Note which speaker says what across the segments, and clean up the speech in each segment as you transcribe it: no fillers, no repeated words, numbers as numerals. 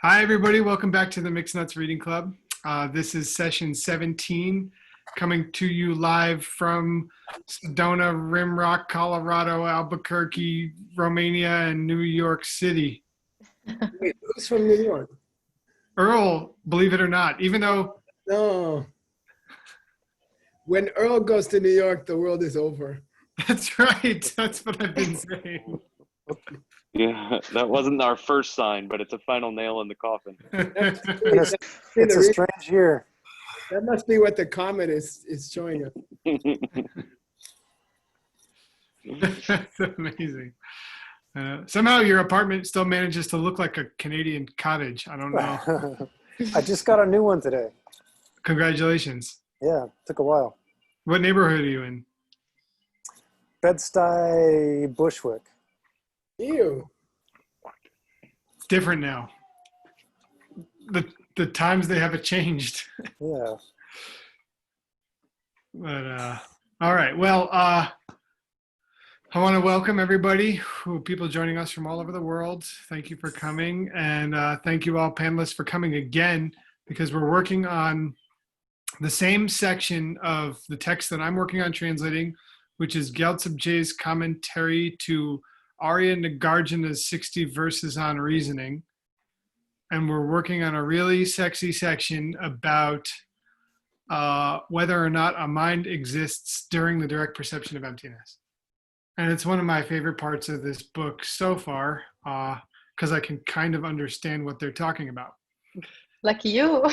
Speaker 1: Hi, everybody. Welcome back to the Mixed Nuts Reading Club. This is session 17, coming to you live from Sedona, Rimrock, Colorado, Albuquerque, Romania, and New York City.
Speaker 2: Wait, who's from New York?
Speaker 1: Earl, believe it or not, even though...
Speaker 2: No. When Earl goes to New York, the world is over.
Speaker 1: That's right. That's what I've been saying.
Speaker 3: Yeah, that wasn't our first sign, but it's a final nail in the coffin.
Speaker 4: It's a strange year.
Speaker 2: That must be what the comet is showing us.
Speaker 1: That's amazing. Somehow your apartment still manages to look like a Canadian cottage. I don't know.
Speaker 4: I just got a new one today.
Speaker 1: Congratulations.
Speaker 4: Yeah, took a while.
Speaker 1: What neighborhood are you in?
Speaker 4: Bed-Stuy, Bushwick.
Speaker 2: Ew.
Speaker 1: It's different now. The times they have it changed.
Speaker 4: Yeah.
Speaker 1: But all right. Well, I want to welcome everybody, people joining us from all over the world. Thank you for coming, and thank you all panelists for coming again, because we're working on the same section of the text that I'm working on translating, which is Gyaltsabje's commentary to Arya Nagarjuna's 60 verses on reasoning. And we're working on a really sexy section about whether or not a mind exists during the direct perception of emptiness. And it's one of my favorite parts of this book so far, because I can kind of understand what they're talking about.
Speaker 5: Lucky you.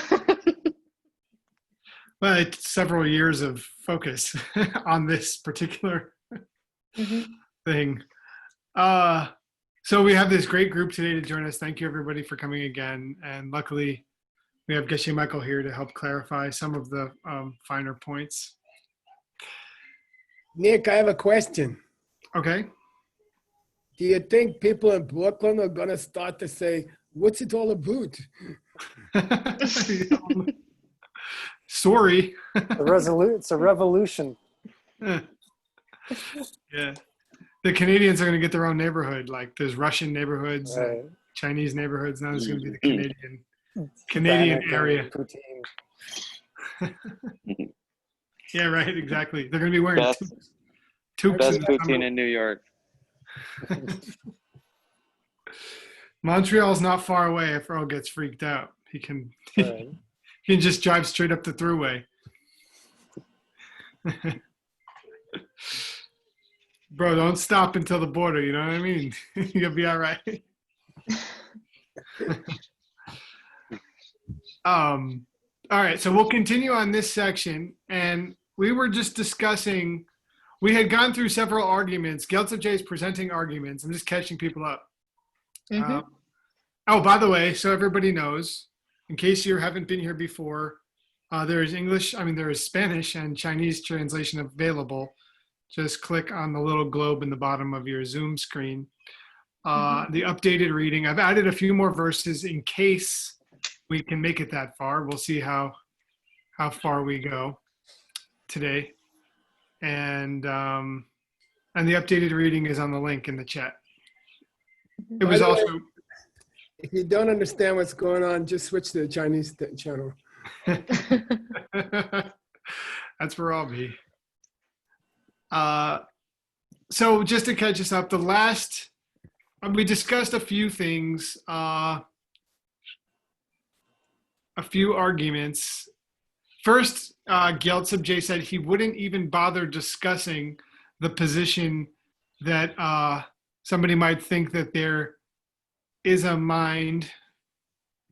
Speaker 1: Well, it's several years of focus on this particular thing. So we have this great group today to join us. Thank you, everybody, for coming again. And luckily, we have Geshe Michael here to help clarify some of the finer points.
Speaker 2: Nick, I have a question.
Speaker 1: Okay.
Speaker 2: Do you think people in Brooklyn are going to start to say, what's it all about?
Speaker 1: Sorry.
Speaker 4: It's a revolution.
Speaker 1: Yeah. The Canadians are going to get their own neighborhood. Like there's Russian neighborhoods,
Speaker 4: Right.
Speaker 1: and Chinese neighborhoods. Now there's going to be the Canadian area. Yeah, right. Exactly. They're going to be wearing toques.
Speaker 3: Best poutine in New York.
Speaker 1: Montreal's not far away. If Earl gets freaked out, he can
Speaker 4: Right.
Speaker 1: he can just drive straight up the thruway. Bro, don't stop until the border, you know what I mean? You'll be all right. All right, so we'll continue on this section. And we were just discussing, we had gone through several arguments. Gyaltsabje is presenting arguments. I'm just catching people up. Oh, by the way, so everybody knows, in case you haven't been here before, there is Spanish and Chinese translation available. Just click on the little globe in the bottom of your Zoom screen. The updated reading, I've added a few more verses in case we can make it that far. We'll see how far we go today. And the updated reading is on the link in the chat. It was also...
Speaker 2: If you don't understand what's going on, just switch to the Chinese channel.
Speaker 1: That's where I'll be. So just to catch us up, we discussed a few things, a few arguments. First, Gyaltsabje said he wouldn't even bother discussing the position that somebody might think that there is a mind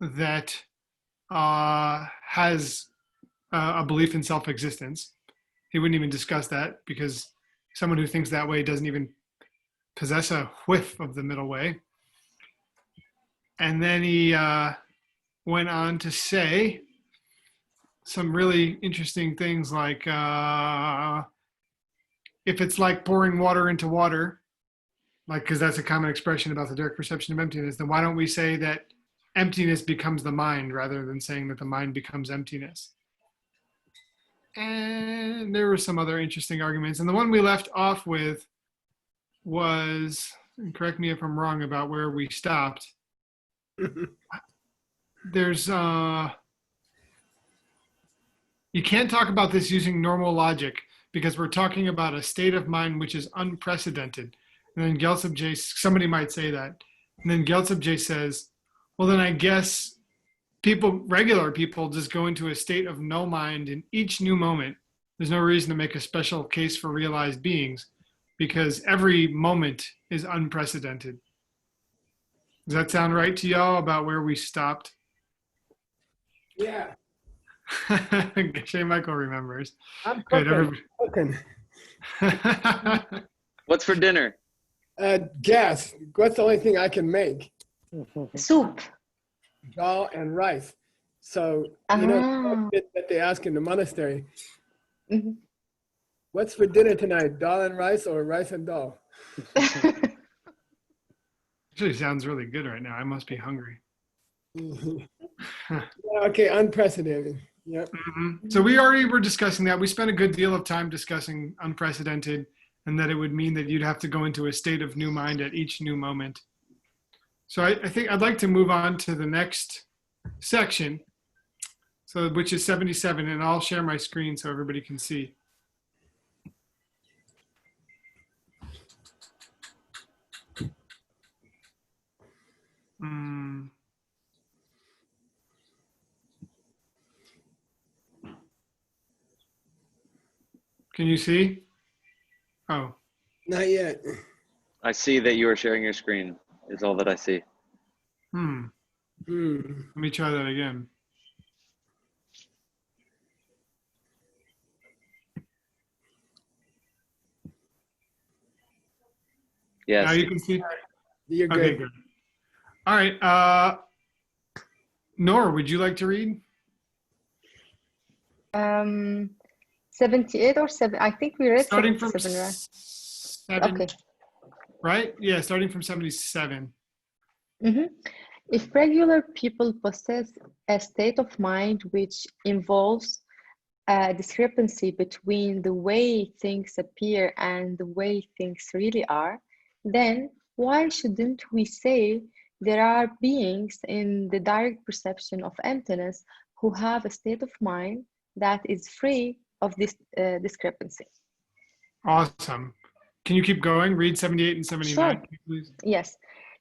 Speaker 1: that has a belief in self-existence. He wouldn't even discuss that because someone who thinks that way doesn't even possess a whiff of the middle way. And then he went on to say some really interesting things like, if it's like pouring water into water, like, because that's a common expression about the direct perception of emptiness, then why don't we say that emptiness becomes the mind rather than saying that the mind becomes emptiness? And there were some other interesting arguments. And the one we left off with was, and correct me if I'm wrong about where we stopped, there's you can't talk about this using normal logic because we're talking about a state of mind which is unprecedented. And then Gyaltsab, somebody might say that. And then Gyaltsab says, well, then I guess regular people just go into a state of no mind in each new moment. There's no reason to make a special case for realized beings because every moment is unprecedented. Does that sound right to y'all about where we stopped?
Speaker 2: Yeah,
Speaker 1: Shane Michael remembers.
Speaker 2: I'm
Speaker 1: Good.
Speaker 2: cooking.
Speaker 3: What's for dinner?
Speaker 2: Guess. What's the only thing I can make?
Speaker 5: Soup.
Speaker 2: Dal and rice. So,
Speaker 5: Ah.
Speaker 2: that they ask in the monastery,
Speaker 5: Mhm.
Speaker 2: what's for dinner tonight? Dal and rice or rice and dal?
Speaker 1: Actually sounds really good right now. I must be hungry.
Speaker 2: Yeah, okay, unprecedented. Yep.
Speaker 1: So we already were discussing that. We spent a good deal of time discussing unprecedented and that it would mean that you'd have to go into a state of new mind at each new moment. So I think I'd like to move on to the next section, so which is 77, and I'll share my screen so everybody can see. Can you see? Oh,
Speaker 2: Not yet.
Speaker 3: I see that you are sharing your screen, is all that I see.
Speaker 2: Hmm.
Speaker 1: let me try that again.
Speaker 3: Yes.
Speaker 1: Now you can see?
Speaker 2: You're good.
Speaker 1: Okay, good. All right. Nora, would you like to read?
Speaker 5: 78 or 7. I think we read
Speaker 1: Starting from
Speaker 5: 77, right?
Speaker 1: 7,
Speaker 5: Okay.
Speaker 1: right? Yeah, starting from 77.
Speaker 5: Mhm. If regular people possess a state of mind which involves a discrepancy between the way things appear and the way things really are, then why shouldn't we say there are beings in the direct perception of emptiness who have a state of mind that is free of this discrepancy?
Speaker 1: Awesome. Can you keep going? Read 78 and 79,
Speaker 5: Sure.
Speaker 1: please.
Speaker 5: Yes.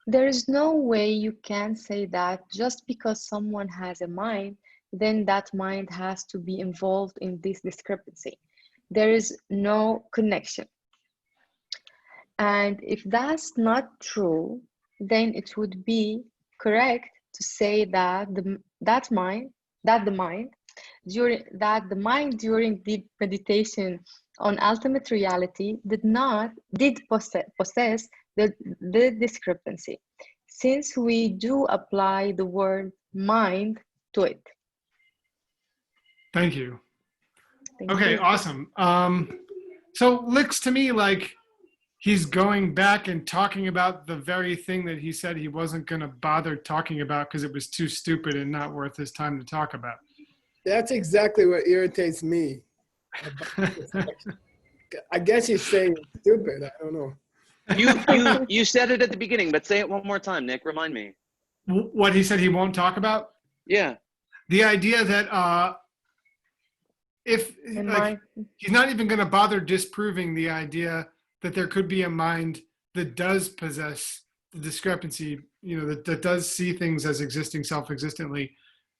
Speaker 5: There is no way you can say that just because someone has a mind, then that mind has to be involved in this discrepancy. There is no connection. And if that's not true, then it would be correct to say that the mind during deep meditation on ultimate reality did possess the discrepancy, since we do apply the word mind to it.
Speaker 1: Thank you.
Speaker 5: Thank
Speaker 1: Okay,
Speaker 5: you.
Speaker 1: awesome. So looks to me like he's going back and talking about the very thing that he said he wasn't going to bother talking about because it was too stupid and not worth his time to talk about.
Speaker 2: That's exactly what irritates me. I guess he's saying it's stupid. I don't know.
Speaker 3: You said it at the beginning, but say it one more time, Nick. Remind me.
Speaker 1: What he said he won't talk about?
Speaker 3: Yeah.
Speaker 1: The idea that if like, he's not even going to bother disproving the idea that there could be a mind that does possess the discrepancy, that does see things as existing self-existently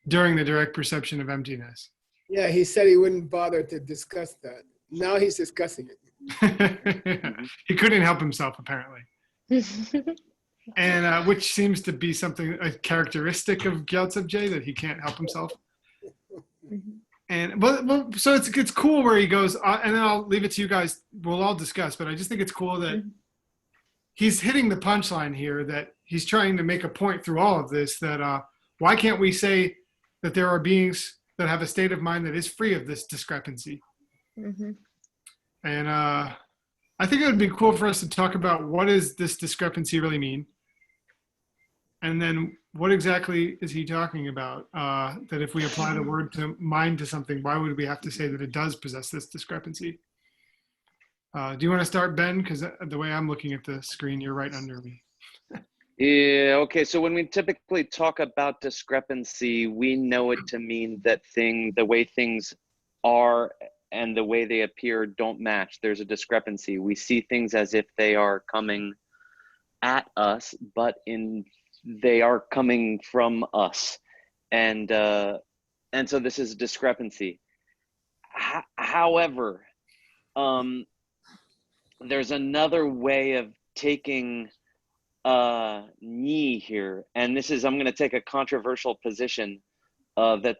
Speaker 1: during the direct perception of emptiness.
Speaker 2: Yeah, he said he wouldn't bother to discuss that. Now he's discussing it.
Speaker 1: He couldn't help himself, apparently. And which seems to be a characteristic of Gyaltsab, that he can't help himself. And well, so it's cool where he goes, and then I'll leave it to you guys. We'll all discuss, but I just think it's cool that he's hitting the punchline here. That he's trying to make a point through all of this. That why can't we say that there are beings that have a state of mind that is free of this discrepancy? And I think it would be cool for us to talk about what does this discrepancy really mean, and then what exactly is he talking about? That if we apply the word to mind to something, why would we have to say that it does possess this discrepancy? Do you want to start, Ben? Because the way I'm looking at the screen, you're right under me.
Speaker 3: Yeah, okay, so when we typically talk about discrepancy, we know it to mean that the way things are and the way they appear don't match. There's a discrepancy. We see things as if they are coming at us, but they are coming from us. And so this is a discrepancy. However, there's another way of taking ni here, and this is, I'm going to take a controversial position that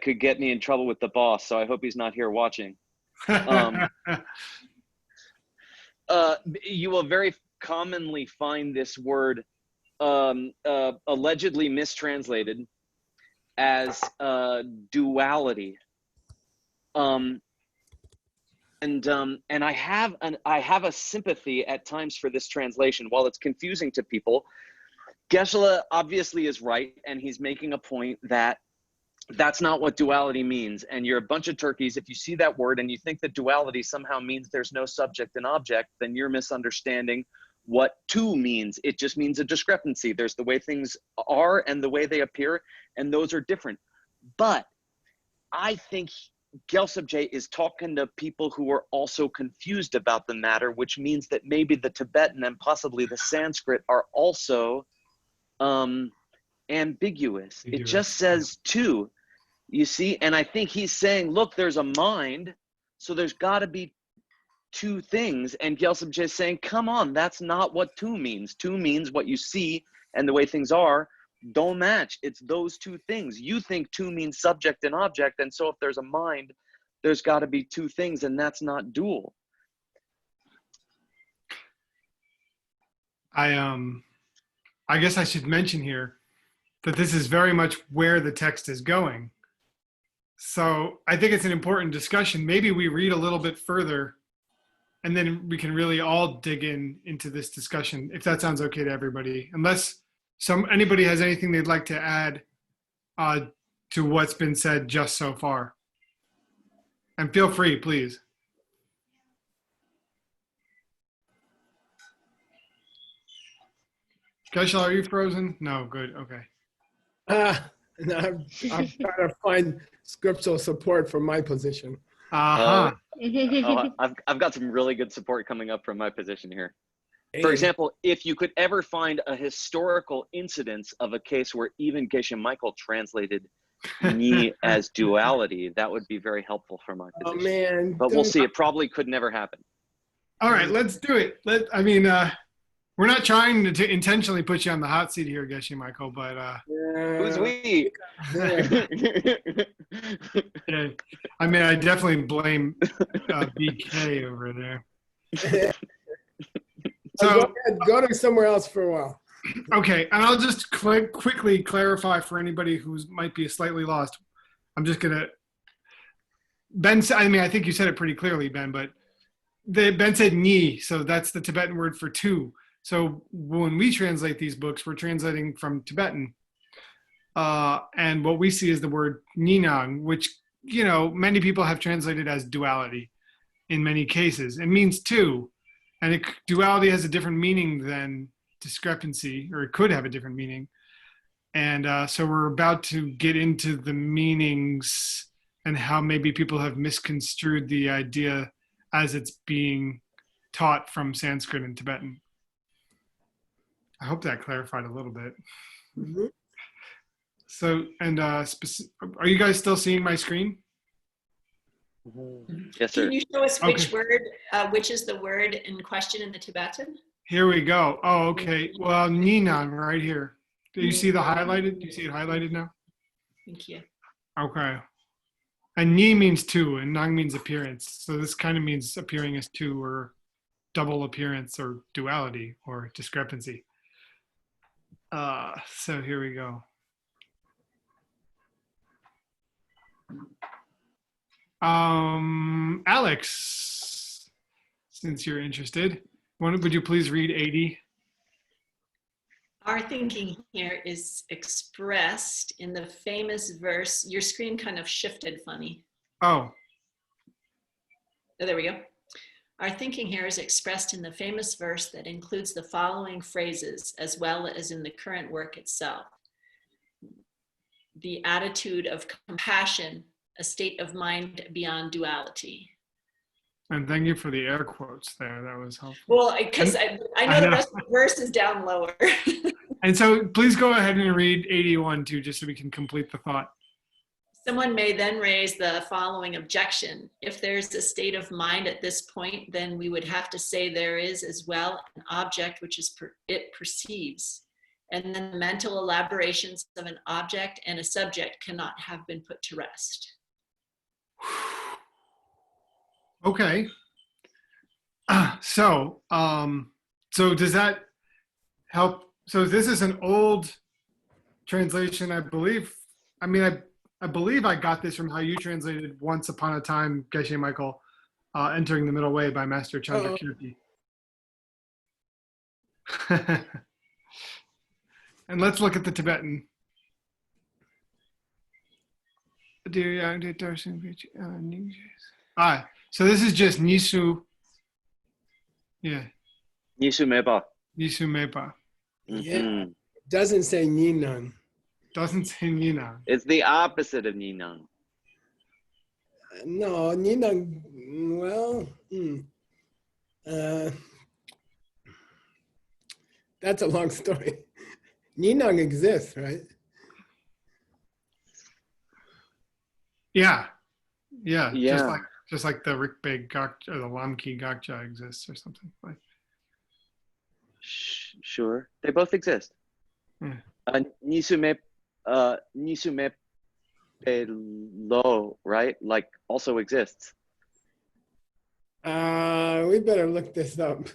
Speaker 3: could get me in trouble with the boss, so I hope he's not here watching. You will very commonly find this word allegedly mistranslated as duality. And I have a sympathy at times for this translation. While it's confusing to people, Geshe obviously is right, and he's making a point that that's not what duality means. And you're a bunch of turkeys. If you see that word and you think that duality somehow means there's no subject and object, then you're misunderstanding what two means. It just means a discrepancy. There's the way things are and the way they appear, and those are different. But I think Gyaltsab is talking to people who are also confused about the matter, which means that maybe the Tibetan and possibly the Sanskrit are also ambiguous. It just says two, you see? And I think he's saying, look, there's a mind, so there's got to be two things. And Gyaltsab is saying, come on, that's not what two means. Two means what you see and the way things are don't match. It's those two things. You think two means subject and object, and so if there's a mind, there's got to be two things, and that's not dual.
Speaker 1: I guess I should mention here that this is very much where the text is going. So I think it's an important discussion. Maybe we read a little bit further, and then we can really all dig into this discussion, if that sounds okay to everybody. Unless anybody has anything they'd like to add to what's been said just so far. And feel free, please. Geshe, are you frozen? No, good, okay.
Speaker 2: And I'm trying to find scriptural support for my position.
Speaker 1: Uh-huh.
Speaker 3: I've got some really good support coming up from my position here. For example, if you could ever find a historical incidence of a case where even Geshe Michael translated ni as duality, that would be very helpful for my position.
Speaker 2: Oh man!
Speaker 3: But we'll see. It probably could never happen.
Speaker 1: All right, let's do it. We're not trying to intentionally put you on the hot seat here, Geshe Michael, but
Speaker 3: who's we?
Speaker 1: Yeah. I mean, I definitely blame BK over there. So
Speaker 2: go to somewhere else for a while.
Speaker 1: Okay, and I'll just quickly clarify for anybody who might be slightly lost. I'm just gonna, Ben. I mean, I think you said it pretty clearly, Ben. But Ben said ni, so that's the Tibetan word for two. So when we translate these books, we're translating from Tibetan, and what we see is the word ninang, which many people have translated as duality. In many cases, it means two. And duality has a different meaning than discrepancy, or it could have a different meaning. And so we're about to get into the meanings and how maybe people have misconstrued the idea as it's being taught from Sanskrit and Tibetan. I hope that clarified a little bit.
Speaker 2: Mm-hmm.
Speaker 1: So, and are you guys still seeing my screen?
Speaker 3: Yes, sir.
Speaker 6: Can you show us which word, which is the word in question in the Tibetan?
Speaker 1: Here we go. Oh, okay. Well, ninang right here. Do you see the highlighted? Do you see it highlighted now?
Speaker 6: Thank you.
Speaker 1: Okay. And ni means two, and nang means appearance. So this kind of means appearing as two, or double appearance, or duality, or discrepancy. So here we go. Alex, since you're interested, would you please read 80?
Speaker 6: Our thinking here is expressed in the famous verse. Your screen kind of shifted funny.
Speaker 1: Oh.
Speaker 6: Oh, there we go. Our thinking here is expressed in the famous verse that includes the following phrases as well as in the current work itself. The attitude of compassion, a state of mind beyond duality.
Speaker 1: And thank you for the air quotes there. That was helpful.
Speaker 6: Well, because I know
Speaker 1: I
Speaker 6: the
Speaker 1: know.
Speaker 6: rest of the verse is down lower.
Speaker 1: And so please go ahead and read 81 too, just so we can complete the thought.
Speaker 6: Someone may then raise the following objection. If there's a state of mind at this point, then we would have to say there is as well an object which is it perceives. And then the mental elaborations of an object and a subject cannot have been put to rest.
Speaker 1: Okay. So does that help? So this is an old translation, I believe. I mean, I believe I got this from how you translated Once Upon a Time, Geshe Michael, Entering the Middle Way by Master Chandrakirti. And let's look at the Tibetan. So this is just Nisu. Yeah.
Speaker 3: Nisu Meba.
Speaker 1: Nisu Mepa.
Speaker 2: Yeah. Doesn't say Ninan.
Speaker 1: Doesn't say Nina.
Speaker 3: It's the opposite of Ninang.
Speaker 2: No, Ninan, well, that's a long story. Ninang exists, right?
Speaker 1: Yeah. Yeah.
Speaker 3: Yeah.
Speaker 1: Just like the Rikbeg Gakcha or the Lamki Gakcha exists or something like.
Speaker 3: Sure, they both exist.
Speaker 1: Yeah.
Speaker 3: Nisume Lo, right? Like also exists.
Speaker 2: We better look this up.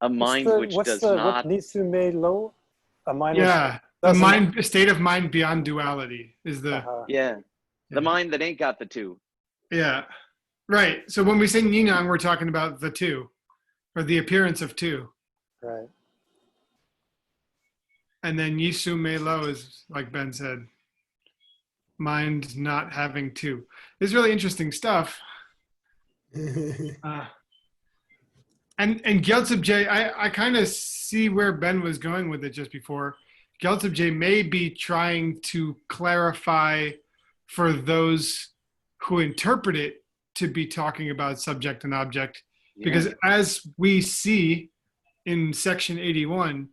Speaker 3: A mind which does not.
Speaker 4: What Nisume Lo? A mind
Speaker 1: Yeah. A state of mind beyond duality is the.
Speaker 3: Yeah. The mind that ain't got the two.
Speaker 1: Yeah. Right. So when we say Ninang, we're talking about the two, or the appearance of two.
Speaker 4: Right.
Speaker 1: And then Yisu Me Lo is, like Ben said, mind not having two. It's really interesting stuff. And Gyaltsab J, I kind of see where Ben was going with it just before. Gyaltsab J may be trying to clarify for those who interpret it to be talking about subject and object. Because as we see in section 81,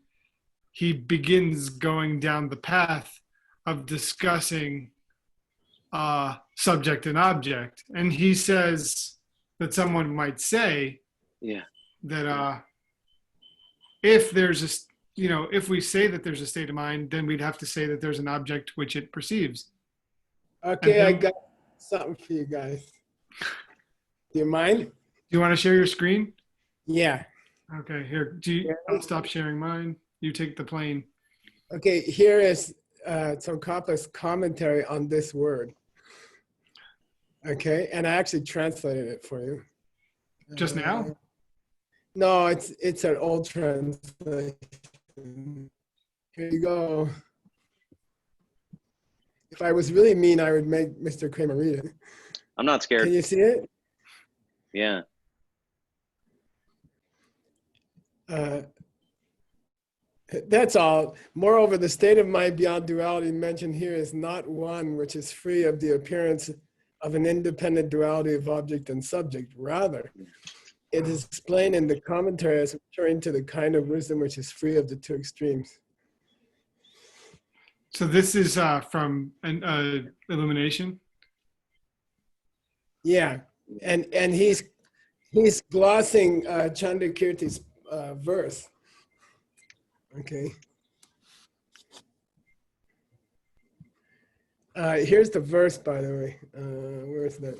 Speaker 1: he begins going down the path of discussing subject and object. And he says that someone might say that if there's a, if we say that there's a state of mind, then we'd have to say that there's an object which it perceives.
Speaker 2: Okay, I got something for you guys. Do you mind?
Speaker 1: Do you want to share your screen?
Speaker 2: Yeah.
Speaker 1: Okay, here. I'll stop sharing mine. You take the plane.
Speaker 2: Okay, here is Tsongkhapa's commentary on this word. Okay, and I actually translated it for you.
Speaker 1: Just now?
Speaker 2: No, it's an old translation. Here you go. If I was really mean, I would make Mr. Kramer read it.
Speaker 3: I'm not scared.
Speaker 2: Can you see it?
Speaker 3: Yeah.
Speaker 2: That's all. Moreover, the state of mind beyond duality mentioned here is not one which is free of the appearance of an independent duality of object and subject. Rather, it is explained in the commentary as referring to the kind of wisdom which is free of the two extremes.
Speaker 1: So this is from Illumination?
Speaker 2: Yeah, and he's glossing Chandrakirti's verse. Okay. Here's the verse, by the way. Where is that?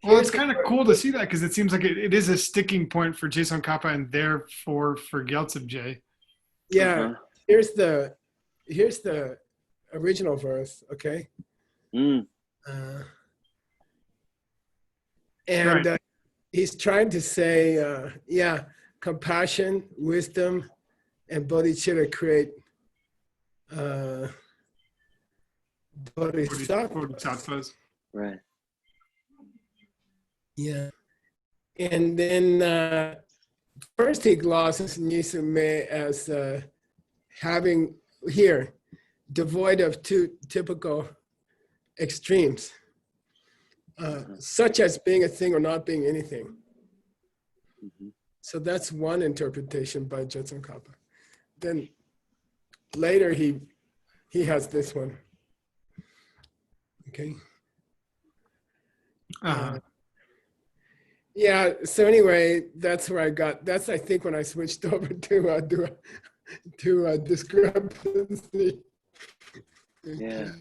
Speaker 1: Well, it's kind of cool to see that because it seems like it is a sticking point for Jason Kappa and therefore for Gyaltsab J.
Speaker 2: Yeah. Here's the original verse. Okay. And
Speaker 1: Right.
Speaker 2: He's trying to say, compassion, wisdom, and bodhicitta create bodhisattva.
Speaker 1: Bodhisattvas.
Speaker 3: Right.
Speaker 2: Yeah. And then first he glosses Nisume as having here, devoid of two typical extremes, such as being a thing or not being anything.
Speaker 3: Mhm.
Speaker 2: So that's one interpretation by Jetsun Kappa. Then later he has this one. Okay. Yeah, so anyway, that's where I got, that's I think when I switched over to discrepancy.
Speaker 3: Yeah.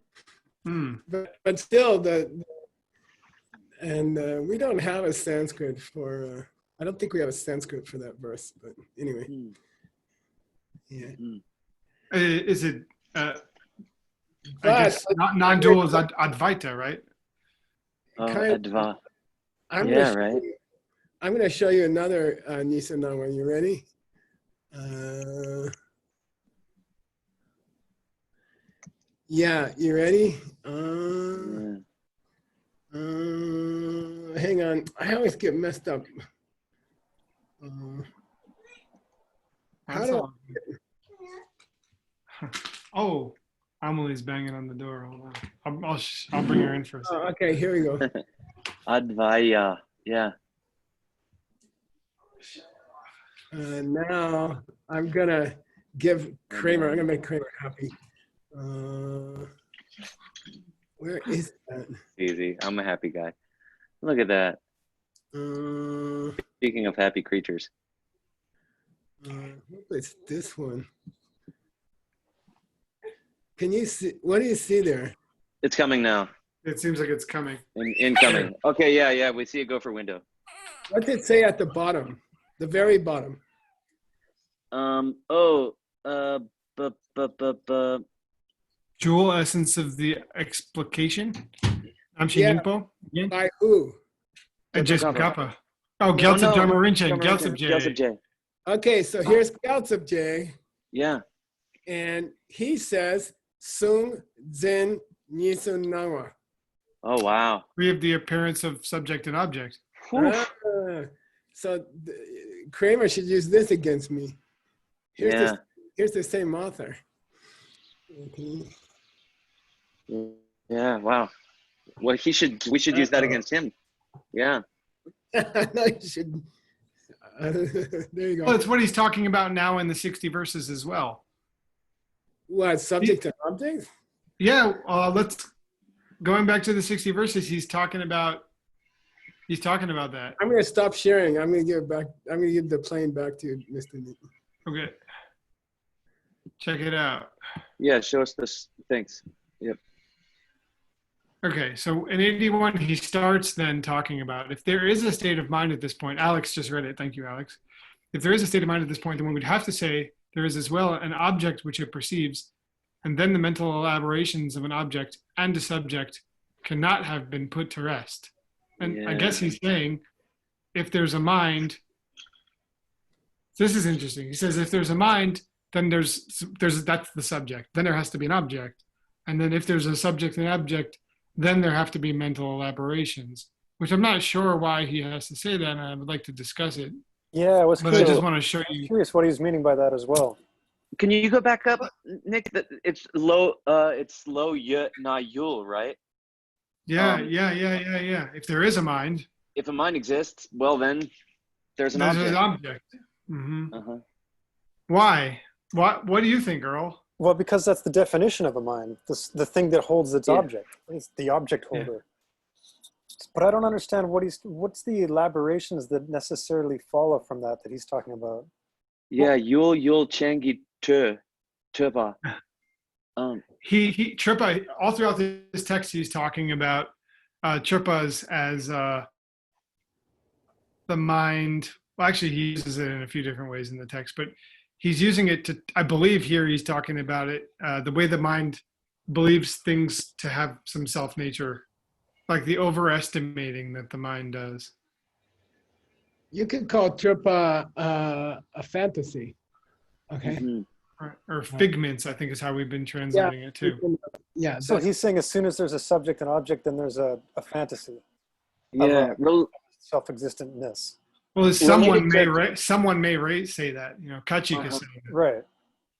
Speaker 1: Hmm.
Speaker 2: But still, we don't have a Sanskrit for, I don't think we have a Sanskrit for that verse, but anyway.
Speaker 3: Hmm.
Speaker 2: Yeah.
Speaker 3: Hmm.
Speaker 1: Is it? I
Speaker 2: But
Speaker 1: guess non-dual is Advaita, right?
Speaker 3: Oh,
Speaker 2: kind of,
Speaker 3: Adva.
Speaker 2: I'm
Speaker 3: Yeah,
Speaker 2: gonna
Speaker 3: right.
Speaker 2: I'm going to show you another Nisanawa. You ready? Yeah, you ready?
Speaker 3: Yeah.
Speaker 2: Hang on. I always get messed up. How
Speaker 1: That's
Speaker 2: do
Speaker 1: all. Oh, Amelie's banging on the door. Hold on. I'll bring her in for a second.
Speaker 2: okay, here we go.
Speaker 3: Advaya. Yeah.
Speaker 2: Now I'm going to give Kramer, I'm going to make Kramer happy. Where is that?
Speaker 3: Easy. I'm a happy guy. Look at that. Speaking of happy creatures.
Speaker 2: It's this one. Can you see, what do you see there?
Speaker 3: It's coming now.
Speaker 1: It seems like it's coming.
Speaker 3: Incoming. Okay, yeah. We see it go for window.
Speaker 2: What did it say at the bottom? The very bottom.
Speaker 1: Jewel essence of the explication. Namshi
Speaker 2: Yeah.
Speaker 1: Nimpo. Again.
Speaker 2: By who?
Speaker 1: Jason Kappa. Oh,
Speaker 3: No,
Speaker 1: Geltub
Speaker 3: no.
Speaker 1: Dharma Rinchen.
Speaker 3: Gelsup
Speaker 1: Geltub J.
Speaker 3: J.
Speaker 2: Okay, so here's Gyaltsab J,
Speaker 3: Yeah.
Speaker 2: and he says, Sung Zen Nisun Nawa.
Speaker 3: Oh, wow.
Speaker 1: We have the appearance of subject and object.
Speaker 3: Oof.
Speaker 2: So Kramer should use this against me.
Speaker 3: Yeah.
Speaker 2: Here's the same author. Okay.
Speaker 3: Yeah, wow. Well, we should use that against him. Yeah.
Speaker 2: No, you should. There you go.
Speaker 1: Well, it's what he's talking about now in the 60 verses as well.
Speaker 2: What, subject and object?
Speaker 1: Yeah, let's going back to the 60 verses. He's talking about that.
Speaker 2: I'm going to stop sharing. I'm going to give it back. I'm going to give the plane back to you, Mr. Newton.
Speaker 1: Okay, check it out.
Speaker 3: Yeah, show us this. Thanks. Yep.
Speaker 1: Okay, so in 81, he starts then talking about if there is a state of mind at this point. Alex just read it. Thank you, Alex. If there is a state of mind at this point, then we would have to say there is as well an object which it perceives, and then the mental elaborations of an object and a subject cannot have been put to rest. And I guess he's saying if there's a mind, this is interesting. He says if there's a mind, then that's the subject. Then there has to be an object. And then if there's a subject and object, then there have to be mental elaborations, which I'm not sure why he has to say that, and I would like to discuss it.
Speaker 4: Yeah, I was
Speaker 1: But I just want to show you.
Speaker 4: curious what he's meaning by that as well.
Speaker 3: Can you go back up, Nick? It's low y na yul, right?
Speaker 1: Yeah. If there is a mind,
Speaker 3: If a mind exists, well then there's an
Speaker 1: there's
Speaker 3: object.
Speaker 1: an object. Mm-hmm.
Speaker 3: Uh-huh.
Speaker 1: Why? What do you think, Earl?
Speaker 4: Well, because that's the definition of a mind, the thing that holds its object. It's the object holder. But I don't understand what's the elaborations that necessarily follow from that he's talking about.
Speaker 3: Yeah, yul changi tuba.
Speaker 1: He Tripa, all throughout this text, he's talking about Tripas as the mind. Well, actually, he uses it in a few different ways in the text, but he's using it to, I believe here he's talking about it, the way the mind believes things to have some self-nature, like the overestimating that the mind does.
Speaker 2: You could call Tripa a fantasy. Okay.
Speaker 3: Mhm.
Speaker 1: or figments, I think is how we've been translating it too.
Speaker 2: Yeah.
Speaker 4: So he's saying as soon as there's a subject and object, then there's a fantasy
Speaker 3: Yeah.
Speaker 4: of self-existentness.
Speaker 1: Well,
Speaker 3: Related
Speaker 1: someone may say that, Kachik is
Speaker 3: Uh-huh.
Speaker 1: saying that.
Speaker 4: Right.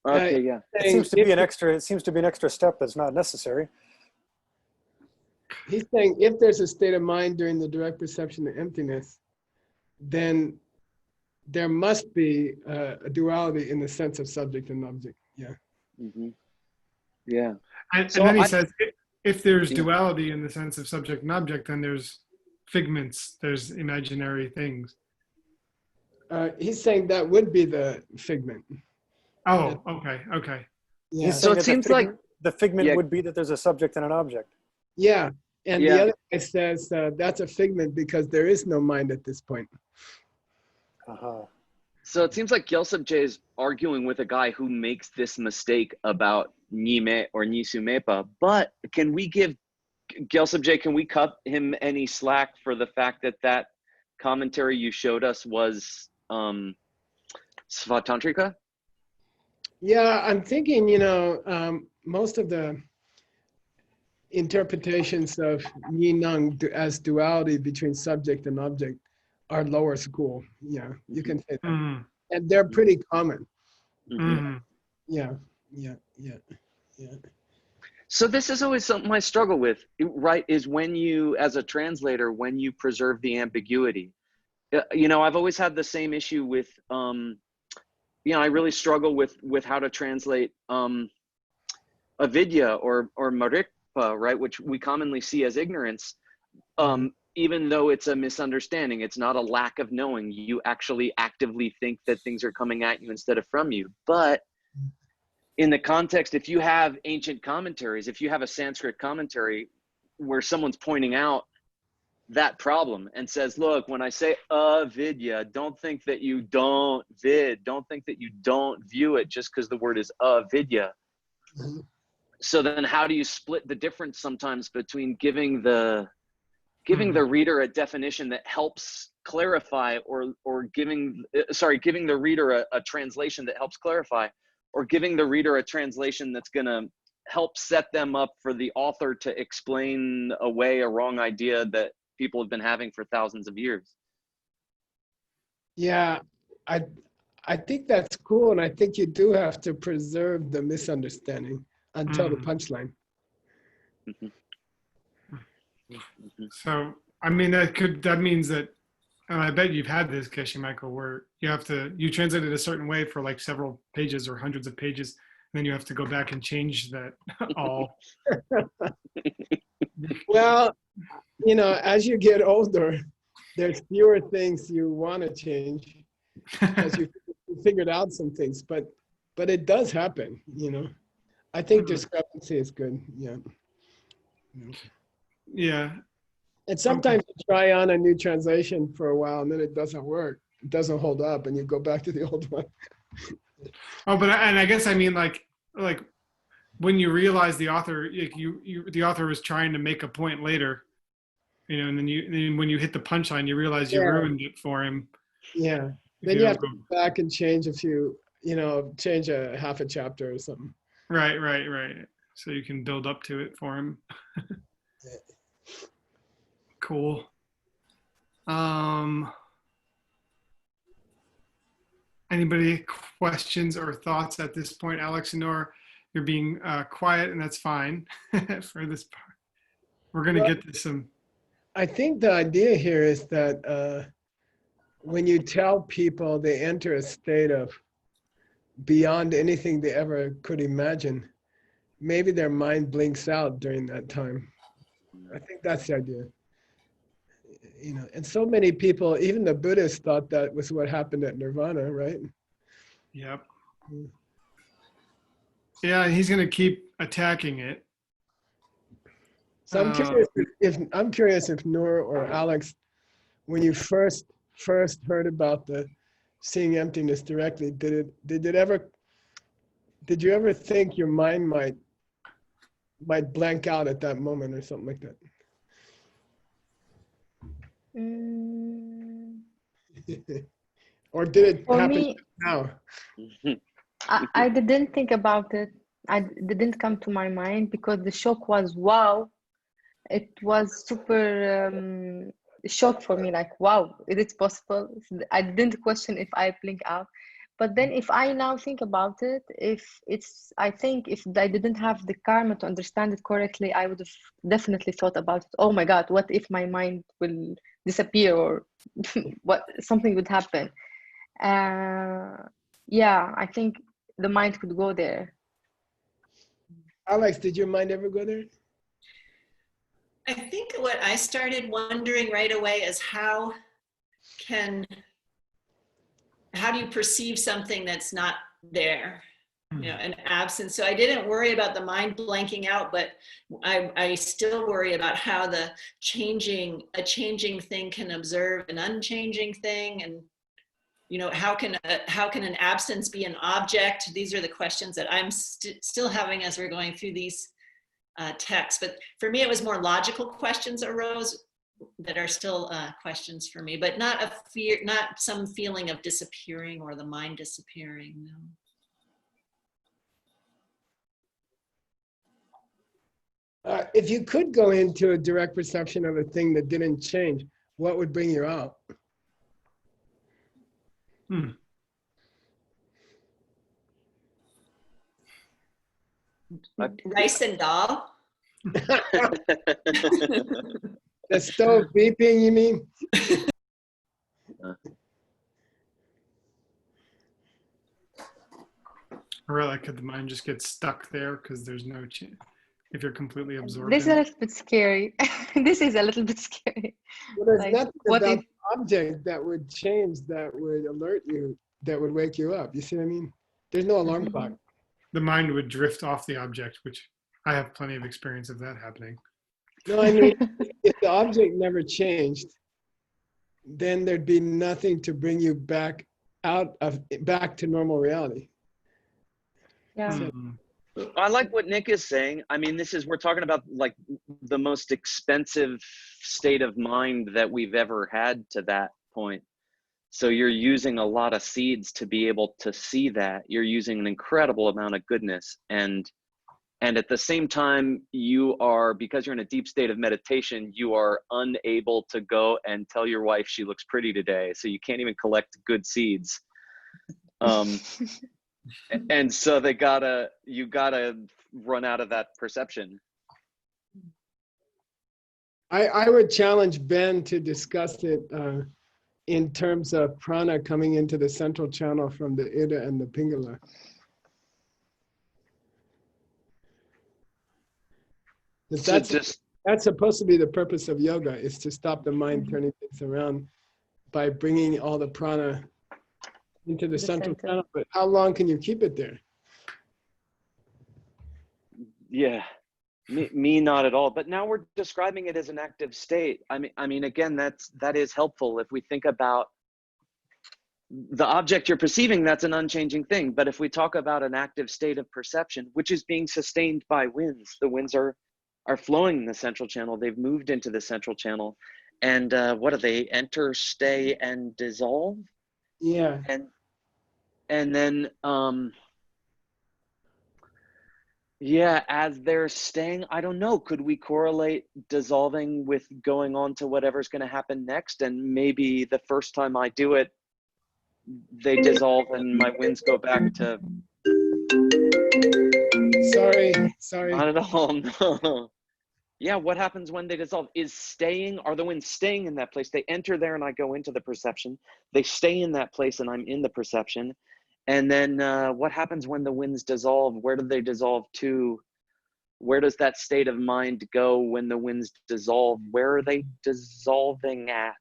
Speaker 3: Okay. Yeah.
Speaker 4: It seems to be an extra step that's not necessary.
Speaker 2: He's saying if there's a state of mind during the direct perception of emptiness, then there must be a duality in the sense of subject and object. Yeah.
Speaker 3: Mm-hmm. Yeah.
Speaker 1: And
Speaker 3: So
Speaker 1: then he
Speaker 3: I-
Speaker 1: says, if there's
Speaker 3: Yeah.
Speaker 1: duality in the sense of subject and object, then there's figments, there's imaginary things.
Speaker 2: He's saying that would be the figment.
Speaker 1: Oh, okay.
Speaker 2: Yeah.
Speaker 4: He's
Speaker 3: So
Speaker 4: saying
Speaker 3: it
Speaker 4: that
Speaker 3: seems like
Speaker 4: the figment
Speaker 3: Yeah.
Speaker 4: would be that there's a subject and an object.
Speaker 2: Yeah. And
Speaker 3: Yeah.
Speaker 2: the other guy says that's a figment because there is no mind at this point.
Speaker 4: Uh-huh.
Speaker 3: So it seems like Gyaltsab J is arguing with a guy who makes this mistake about Nime or Nisumepa. But can we give Gyaltsab J, can we cut him any slack for the fact that commentary you showed us was Svatantrika?
Speaker 2: Yeah, I'm thinking, most of the interpretations of Yin Nang as duality between subject and object are lower school. Yeah, you can say that.
Speaker 1: Mhm.
Speaker 2: And they're pretty common.
Speaker 1: Mhm.
Speaker 2: Yeah.
Speaker 3: So this is always something I struggle with, right? Is when you, as a translator, when you preserve the ambiguity. I've always had the same issue with, I really struggle with how to translate avidya or marikpa, right? Which we commonly see as ignorance, even though it's a misunderstanding. It's not a lack of knowing. You actually actively think that things are coming at you instead of from you. But in the context, if you have ancient commentaries, if you have a Sanskrit commentary where someone's pointing out that problem and says, look, when I say avidya, don't think that you don't don't think that you don't view it just because the word is avidya.
Speaker 2: Mhm.
Speaker 3: So then how do you split the difference sometimes between giving the reader a definition that helps clarify or giving the reader a translation that helps clarify, or giving the reader a translation that's going to help set them up for the author to explain away a wrong idea that people have been having for thousands of years?
Speaker 2: Yeah, I think that's cool. And I think you do have to preserve the misunderstanding until the punchline.
Speaker 1: So, I mean, that means that, and I bet you've had this, Geshe Michael, where you translate it a certain way for like several pages or hundreds of pages, and then you have to go back and change that all.
Speaker 2: Well, as you get older, there's fewer things you want to change because you figured out some things, but it does happen, I think discrepancy is good. Yeah.
Speaker 1: Yeah.
Speaker 2: And sometimes you try on a new translation for a while and then it doesn't work. It doesn't hold up and you go back to the old one.
Speaker 1: Oh, and I guess I mean like when you realize the author, the author was trying to make a point later, and then when you hit the punchline, you realize you ruined it for him.
Speaker 2: Yeah. Then you have to go back and change a few, change a half a chapter or something.
Speaker 1: Right. So you can build up to it for him. Cool. Anybody questions or thoughts at this point? Alex and Nor, you're being quiet, and that's fine for this part. We're going to get to some.
Speaker 2: I think the idea here is that when you tell people they enter a state of beyond anything they ever could imagine, maybe their mind blinks out during that time. I think that's the idea. And so many people, even the Buddhists, thought that was what happened at Nirvana, right?
Speaker 1: Yep. Yeah, and he's going to keep attacking it.
Speaker 2: So I'm curious if Noor or Alex, when you first heard about the seeing emptiness directly, did you ever think your mind might blank out at that moment or something like that? Or did it
Speaker 5: For
Speaker 2: happen
Speaker 5: me,
Speaker 2: now?
Speaker 5: I didn't think about it. I didn't come to my mind because the shock was wow. It was super shock for me, like wow, is it possible? I didn't question if I blink out. But then if I now think about it, I think if I didn't have the karma to understand it correctly, I would have definitely thought about it. Oh my God, what if my mind will disappear or what something would happen? Yeah, I think the mind could go there.
Speaker 2: Alex, did your mind ever go there?
Speaker 6: I think what I started wondering right away is how do you perceive something that's not there? You know, an absence. So I didn't worry about the mind blanking out, but I still worry about how a changing thing can observe an unchanging thing, and you know, how can an absence be an object? These are the questions that I'm still having as we're going through these texts. But for me, it was more logical questions arose that are still questions for me, but not a fear, not some feeling of disappearing or the mind disappearing. No.
Speaker 2: If you could go into a direct perception of a thing that didn't change, what would bring you out?
Speaker 6: Rice and dal.
Speaker 2: The stove beeping, you mean?
Speaker 1: Or like, could the mind just get stuck there because there's no chance if you're completely absorbed
Speaker 5: This is
Speaker 1: in
Speaker 5: a
Speaker 1: it?
Speaker 5: little bit scary. This is a little bit scary.
Speaker 2: Well, there's
Speaker 5: Like,
Speaker 2: nothing
Speaker 5: what
Speaker 2: about
Speaker 5: if?
Speaker 2: the object that would change, that would alert you, that would wake you up. You see what I mean? There's no alarm clock.
Speaker 1: The mind would drift off the object, which I have plenty of experience of that happening.
Speaker 2: No, I mean, if the object never changed, then there'd be nothing to bring you back to normal reality.
Speaker 5: Yeah.
Speaker 3: I like what Nick is saying. I mean, we're talking about like the most expensive state of mind that we've ever had to that point. So you're using a lot of seeds to be able to see that. You're using an incredible amount of goodness. And at the same time, because you're in a deep state of meditation, you are unable to go and tell your wife she looks pretty today. So you can't even collect good seeds. And so you gotta run out of that perception.
Speaker 2: I would challenge Ben to discuss it in terms of prana coming into the central channel from the Ida and the Pingala. That's supposed to be the purpose of yoga, is to stop the mind turning things around by bringing all the prana into the central channel. But how long can you keep it there?
Speaker 3: Yeah, me not at all. But now we're describing it as an active state. I mean, again, that is helpful. If we think about the object you're perceiving, that's an unchanging thing. But if we talk about an active state of perception, which is being sustained by winds, the winds are flowing in the central channel. They've moved into the central channel. And what do they? Enter, stay, and dissolve?
Speaker 2: Yeah.
Speaker 3: And then, yeah, as they're staying, I don't know, could we correlate dissolving with going on to whatever's going to happen next? And maybe the first time I do it, they dissolve and my winds go back to...
Speaker 2: Sorry.
Speaker 3: Not at all, no. Yeah, what happens when they dissolve? Are the winds staying in that place? They enter there and I go into the perception. They stay in that place and I'm in the perception. And then what happens when the winds dissolve? Where do they dissolve to? Where does that state of mind go when the winds dissolve? Where are they dissolving at?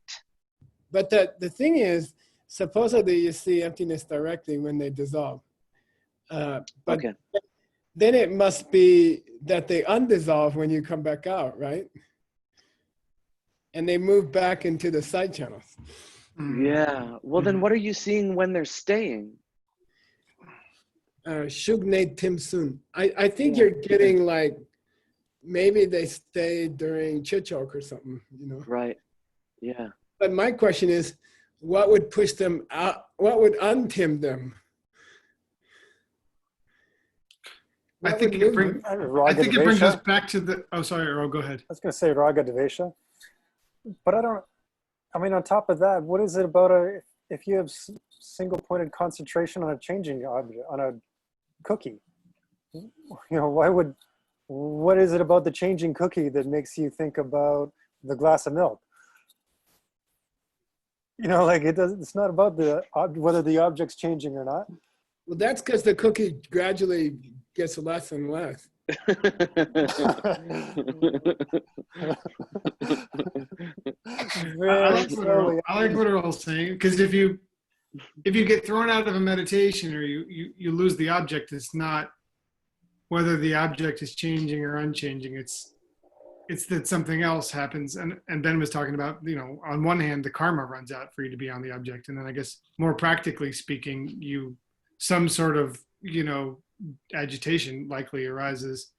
Speaker 2: But the thing is, supposedly you see emptiness directly when they dissolve. But
Speaker 3: okay.
Speaker 2: Then it must be that they undissolve when you come back out, right? And they move back into the side channels.
Speaker 3: Yeah. Well, then what are you seeing when they're staying?
Speaker 2: Shugne Timsun. I think you're getting like, maybe they stay during Chichok or something, you know?
Speaker 3: Right. Yeah.
Speaker 2: But my question is, what would push them out? What would untim them?
Speaker 1: I
Speaker 2: What
Speaker 1: think
Speaker 2: would
Speaker 1: it
Speaker 2: move
Speaker 1: brings.
Speaker 2: you?
Speaker 1: I
Speaker 4: Raga
Speaker 1: think it brings us
Speaker 4: Devesha.
Speaker 1: back to the. Oh, sorry, Earl. Go ahead.
Speaker 4: I was going to say Raga Devesha, but I mean, on top of that, what is it about if you have single pointed concentration on a changing object, on a cookie? You know, what is it about the changing cookie that makes you think about the glass of milk? You know, like it's not about whether the object's changing or not.
Speaker 2: Well, that's because the cookie gradually gets less and less.
Speaker 4: Very slowly.
Speaker 1: I like what Earl's saying, because if you get thrown out of a meditation or you lose the object, it's not whether the object is changing or unchanging. It's that something else happens. And Ben was talking about, you know, on one hand, the karma runs out for you to be on the object. And then I guess more practically speaking, some sort of, you know, agitation likely arises.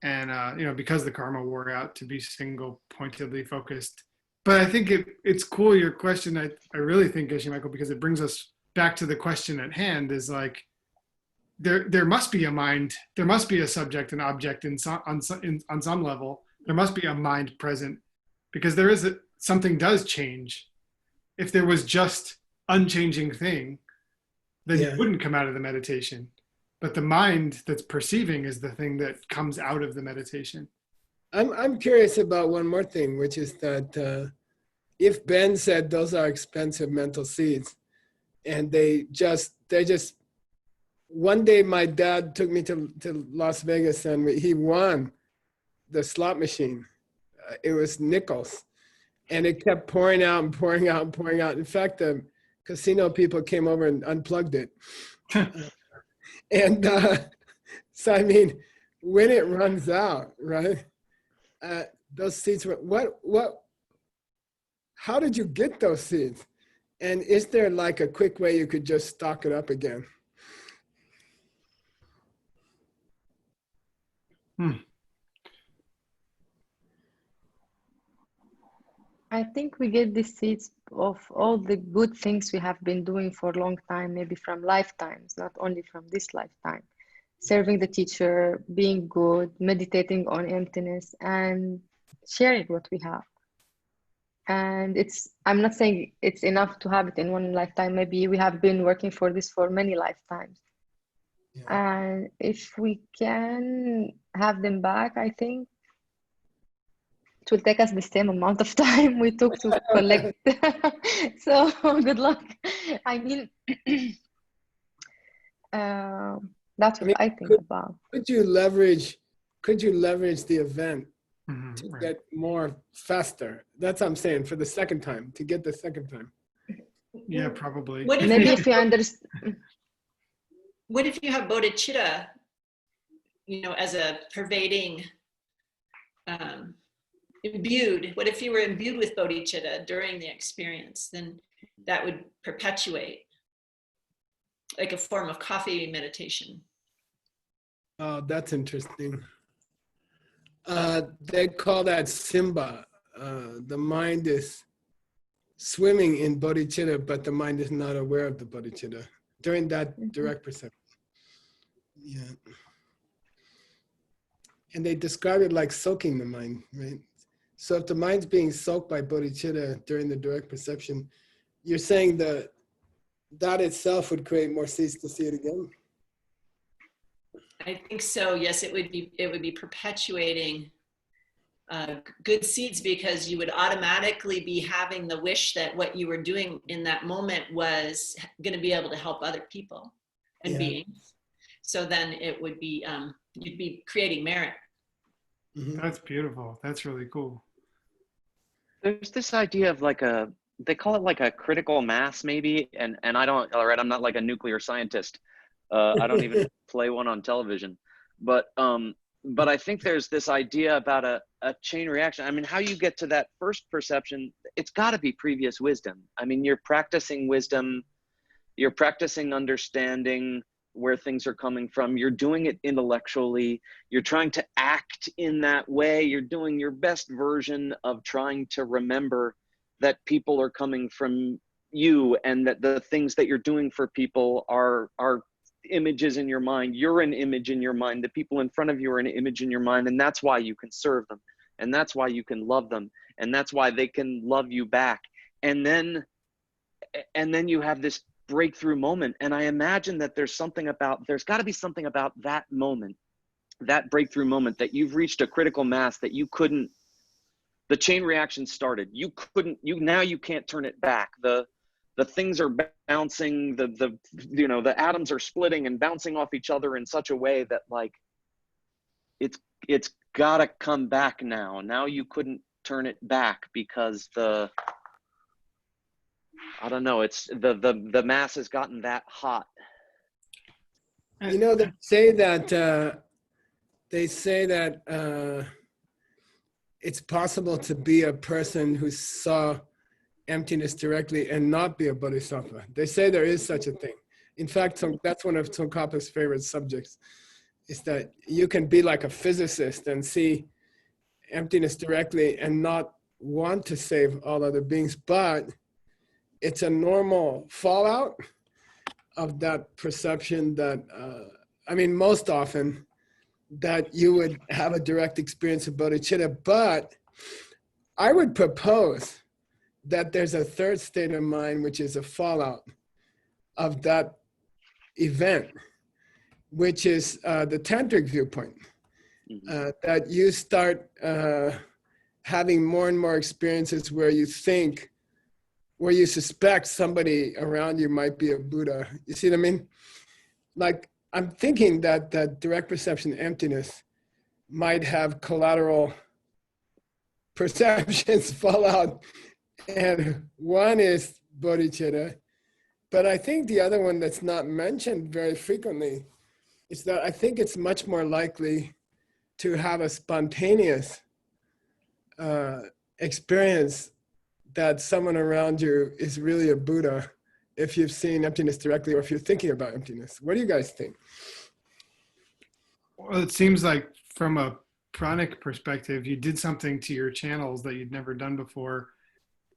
Speaker 1: And, you know, because the karma wore out to be single pointedly focused. But I think it's cool, your question. I really think, Geshe Michael, because it brings us back to the question at hand is like, there must be a mind, there must be a subject and object on some level. There must be a mind present, because something does change. If there was just unchanging thing, then you wouldn't come out of the meditation. But the mind that's perceiving is the thing that comes out of the meditation.
Speaker 2: I'm curious about one more thing, which is that if Ben said those are expensive mental seeds, and they just one day my dad took me to Las Vegas and he won the slot machine. It was nickels, and it kept pouring out and pouring out and pouring out. In fact, the casino people came over and unplugged it. And so, I mean, when it runs out, right? Those seeds were, how did you get those seeds? And is there like a quick way you could just stock it up again?
Speaker 5: I think we get the seeds of all the good things we have been doing for a long time, maybe from lifetimes, not only from this lifetime. Serving the teacher, being good, meditating on emptiness, and sharing what we have. And I'm not saying it's enough to have it in one lifetime. Maybe we have been working for this for many lifetimes.
Speaker 2: Yeah.
Speaker 5: And if we can have them back, I think it will take us the same amount of time we took to collect. So good luck. I mean, that's what I think about.
Speaker 2: Could you leverage the event to
Speaker 1: Right.
Speaker 2: get more faster? That's what I'm saying, for the second time, to get the second time.
Speaker 1: Yeah, probably.
Speaker 6: What if
Speaker 5: Maybe
Speaker 6: you
Speaker 5: if you understand.
Speaker 6: What if you have bodhicitta, you know, as a pervading, imbued? What if you were imbued with bodhicitta during the experience? Then that would perpetuate, like a form of coffee meditation.
Speaker 2: Oh, that's interesting. They call that Simba. The mind is swimming in bodhicitta, but the mind is not aware of the bodhicitta during that direct perception. Yeah. And they describe it like soaking the mind, right? So if the mind's being soaked by bodhicitta during the direct perception, you're saying that itself would create more seeds to see it again?
Speaker 6: I think so. Yes, it would be perpetuating good seeds, because you would automatically be having the wish that what you were doing in that moment was going to be able to help other people and beings. So then it would be, you'd be creating merit.
Speaker 2: Mm-hmm.
Speaker 1: That's beautiful. That's really cool.
Speaker 3: There's this idea of like they call it like a critical mass maybe, and I'm not like a nuclear scientist. I don't even play one on television, but I think there's this idea about a chain reaction. I mean, how you get to that first perception, it's got to be previous wisdom. I mean, you're practicing wisdom, you're practicing understanding where things are coming from, you're doing it intellectually, you're trying to act in that way, you're doing your best version of trying to remember that people are coming from you, and that the things that you're doing for people are images in your mind. You're an image in your mind. The people in front of you are an image in your mind. And that's why you can serve them. And that's why you can love them. And that's why they can love you back. And then you have this breakthrough moment. And I imagine that there's got to be something about that moment, that breakthrough moment, that you've reached a critical mass that the chain reaction started. Now you can't turn it back. The things are bouncing, the atoms are splitting and bouncing off each other in such a way that like, it's gotta come back now. Now you couldn't turn it back because I don't know, it's the mass has gotten that hot.
Speaker 2: You know, they say that it's possible to be a person who saw emptiness directly and not be a bodhisattva. They say there is such a thing. In fact, that's one of Tsongkhapa's favorite subjects, is that you can be like a physicist and see emptiness directly and not want to save all other beings, but it's a normal fallout of that perception that, most often that you would have a direct experience of bodhicitta, but I would propose that there's a third state of mind, which is a fallout of that event, which is the tantric viewpoint, that you start having more and more experiences where you suspect somebody around you might be a Buddha. You see what I mean? Like, I'm thinking that direct perception emptiness might have collateral perceptions fall out. And one is bodhicitta. But I think the other one that's not mentioned very frequently is that I think it's much more likely to have a spontaneous experience that someone around you is really a Buddha if you've seen emptiness directly or if you're thinking about emptiness. What do you guys think?
Speaker 1: Well, it seems like from a pranic perspective, you did something to your channels that you'd never done before.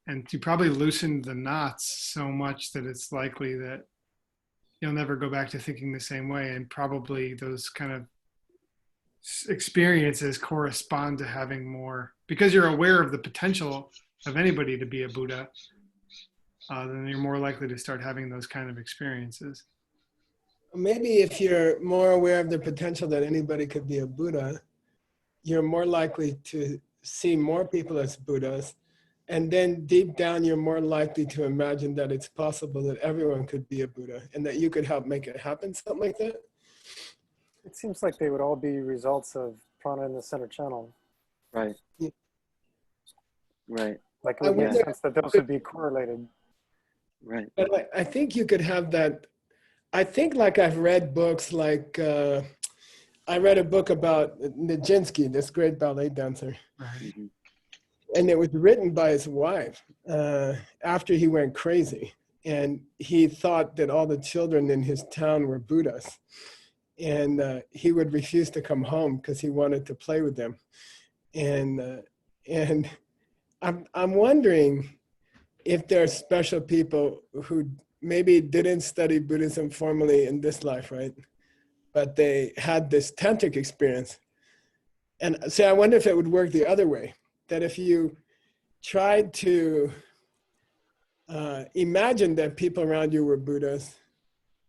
Speaker 1: And you probably loosened the knots so much that it's likely that you'll never go back to thinking the same way. And probably those kind of experiences correspond to having more, because you're aware of the potential of anybody to be a Buddha, then you're more likely to start having those kind of experiences.
Speaker 2: Maybe if you're more aware of the potential that anybody could be a Buddha, you're more likely to see more people as Buddhas. And then deep down, you're more likely to imagine that it's possible that everyone could be a Buddha and that you could help make it happen, something like that.
Speaker 4: It seems like they would all be results of prana in the center channel.
Speaker 3: Right.
Speaker 2: Yeah.
Speaker 3: Right.
Speaker 4: Like it would make sense that those would be correlated.
Speaker 3: Right.
Speaker 2: But I think you could have that. I think like I've read books like, I read a book about Nijinsky, this great ballet dancer.
Speaker 1: Right.
Speaker 2: And it was written by his wife after he went crazy. And he thought that all the children in his town were Buddhas. And he would refuse to come home because he wanted to play with them. And I'm wondering if there are special people who maybe didn't study Buddhism formally in this life, right? But they had this tantric experience. And so I wonder if it would work the other way, that if you tried to imagine that people around you were Buddhas,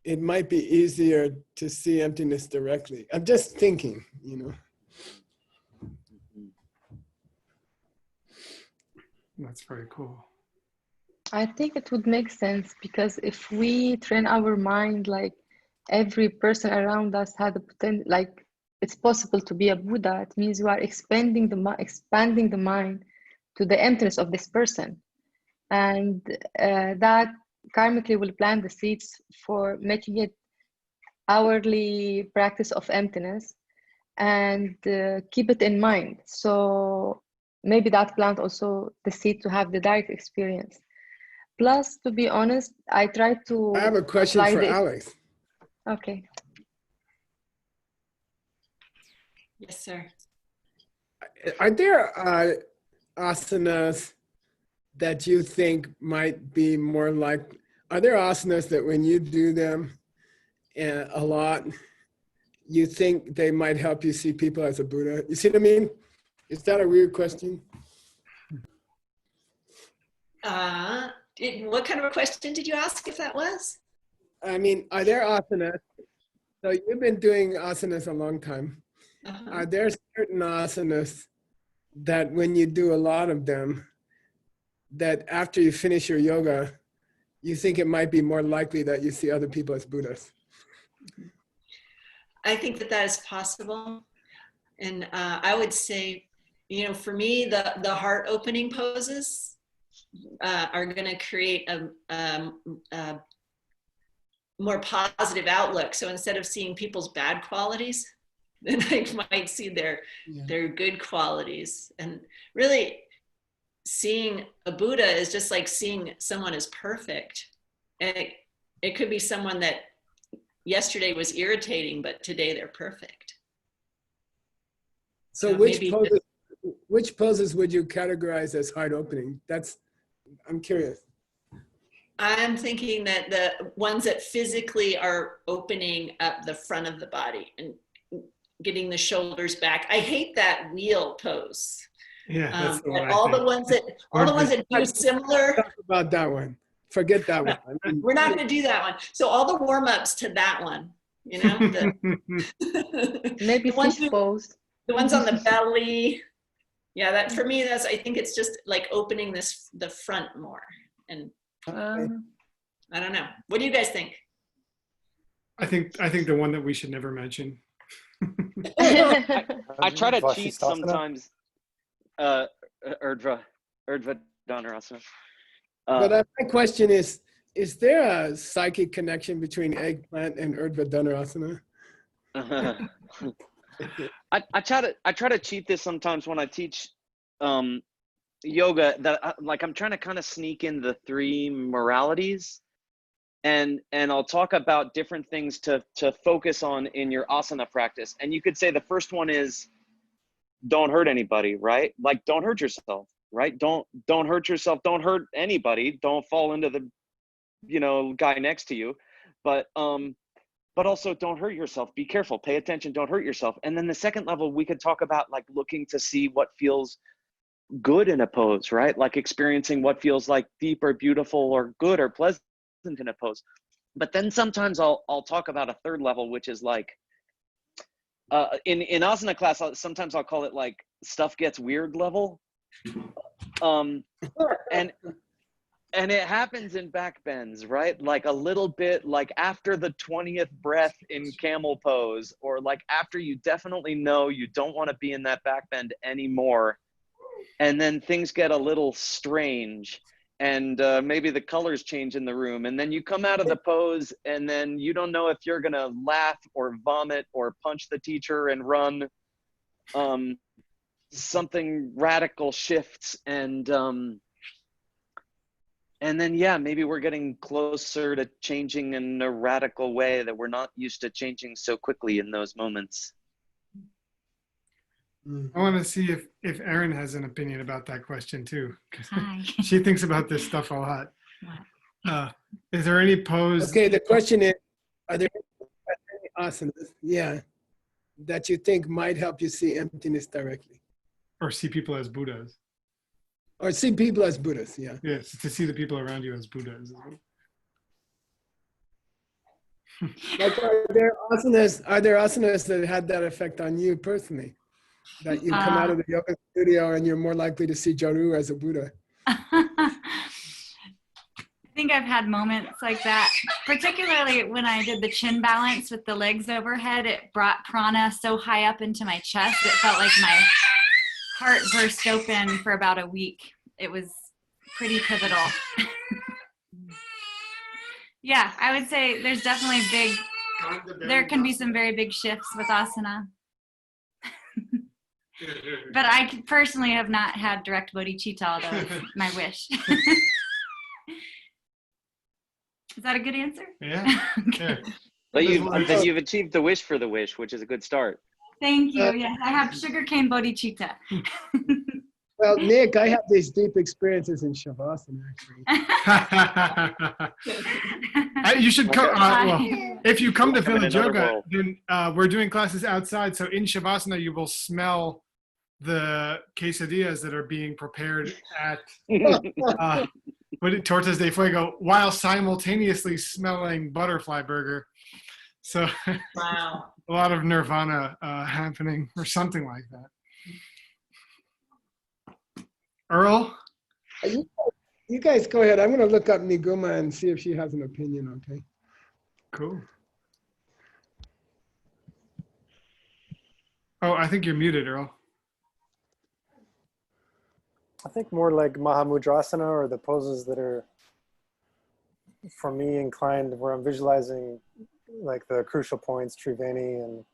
Speaker 2: it might be easier to see emptiness directly. I'm just thinking, you know.
Speaker 1: That's very cool.
Speaker 5: I think it would make sense, because if we train our mind like every person around us had the potential, like it's possible to be a Buddha, it means you are expanding the mind to the emptiness of this person. And that karmically will plant the seeds for making it hourly practice of emptiness and keep it in mind. So maybe that plant also the seed to have the direct experience. Plus, to be honest, I try to.
Speaker 2: I have a question for Alex.
Speaker 5: Okay.
Speaker 6: Yes, sir.
Speaker 2: Are there asanas that you think might be more like, are there asanas that when you do them, a lot, you think they might help you see people as a Buddha? You see what I mean? Is that a weird question?
Speaker 6: What kind of a question did you ask, if that was?
Speaker 2: I mean, are there asanas? So you've been doing asanas a long time.
Speaker 6: Uh-huh.
Speaker 2: Are there certain asanas that when you do a lot of them, that after you finish your yoga, you think it might be more likely that you see other people as Buddhas?
Speaker 6: I think that is possible. And I would say, for me, the heart opening poses are going to create a more positive outlook. So instead of seeing people's bad qualities, then I might see their good qualities. And really, seeing a Buddha is just like seeing someone as perfect. And it could be someone that yesterday was irritating, but today they're perfect.
Speaker 2: So which poses would you categorize as heart opening? I'm curious.
Speaker 6: I'm thinking that the ones that physically are opening up the front of the body and getting the shoulders back. I hate that wheel pose.
Speaker 1: Yeah, that's the one.
Speaker 6: All the ones that do similar.
Speaker 2: Talk about that one. Forget that one.
Speaker 6: We're not going to do that one. So all the warm-ups to that one,
Speaker 5: Maybe fish pose.
Speaker 6: The ones on the belly. Yeah, that for me, I think it's just like opening the front more. And I don't know. What do you guys think?
Speaker 1: I think the one that we should never mention.
Speaker 3: I try to cheat sometimes. Urdhva Dhanurasana.
Speaker 2: But my question is there a psychic connection between eggplant and Urdhva Dhanurasana?
Speaker 3: I try to cheat this sometimes when I teach yoga, that I'm trying to kind of sneak in the 3 moralities, and I'll talk about different things to focus on in your asana practice. And you could say the first one is don't hurt anybody, right? Like, don't hurt yourself, right? Don't hurt yourself. Don't hurt anybody. Don't fall into the, guy next to you. But also don't hurt yourself. Be careful, pay attention, don't hurt yourself. And then the second level, we could talk about like looking to see what feels good in a pose, right? Like experiencing what feels like deep or beautiful or good or pleasant in a pose. But then sometimes I'll talk about a third level, which is like, in asana class, sometimes I'll call it like stuff gets weird level. And it happens in back bends, right? Like a little bit like after the 20th breath in camel pose, or like after you definitely know you don't want to be in that back bend anymore. And then things get a little strange, and maybe the colors change in the room, and then you come out of the pose and then you don't know if you're gonna laugh or vomit or punch the teacher and run. Something radical shifts, and then maybe we're getting closer to changing in a radical way that we're not used to changing so quickly in those moments.
Speaker 1: I want to see if Erin has an opinion about that question too.
Speaker 7: Hi.
Speaker 1: She thinks about this stuff a lot. Is there any pose?
Speaker 2: Okay, the question is, are there any asanas, that you think might help you see emptiness directly?
Speaker 1: Or see people as Buddhas?
Speaker 2: Or see people as Buddhas, yeah.
Speaker 1: Yes, to see the people around you as Buddhas.
Speaker 2: Like, are there asanas that had that effect on you personally? That you come out of the yoga studio and you're more likely to see Jaru as a Buddha?
Speaker 7: I think I've had moments like that, particularly when I did the chin balance with the legs overhead. It brought prana so high up into my chest, it felt like my heart burst open for about a week. It was pretty pivotal. Yeah, I would say there's definitely there can be some very big shifts with asana. But I personally have not had direct bodhicitta, although it's my wish. Is that a good answer?
Speaker 1: Yeah.
Speaker 7: Okay.
Speaker 3: But you've achieved the wish for the wish, which is a good start.
Speaker 7: Thank you. Yes, I have sugarcane bodhicitta.
Speaker 2: Well, Nick, I have these deep experiences in Shavasana, actually.
Speaker 1: You should come. If you come to
Speaker 3: I'm in
Speaker 1: Village
Speaker 3: another
Speaker 1: Yoga,
Speaker 3: world.
Speaker 1: then we're doing classes outside. So in Shavasana, you will smell the quesadillas that are being prepared at Tortas de Fuego while simultaneously smelling butterfly burger. So
Speaker 6: Wow.
Speaker 1: a lot of nirvana happening or something like that. Earl?
Speaker 2: You guys go ahead. I'm going to look up Niguma and see if she has an opinion, okay?
Speaker 1: Cool. Oh, I think you're muted, Earl.
Speaker 4: I think more like Mahamudrasana, or the poses that are, for me, inclined where I'm visualizing like the crucial points, Triveni, and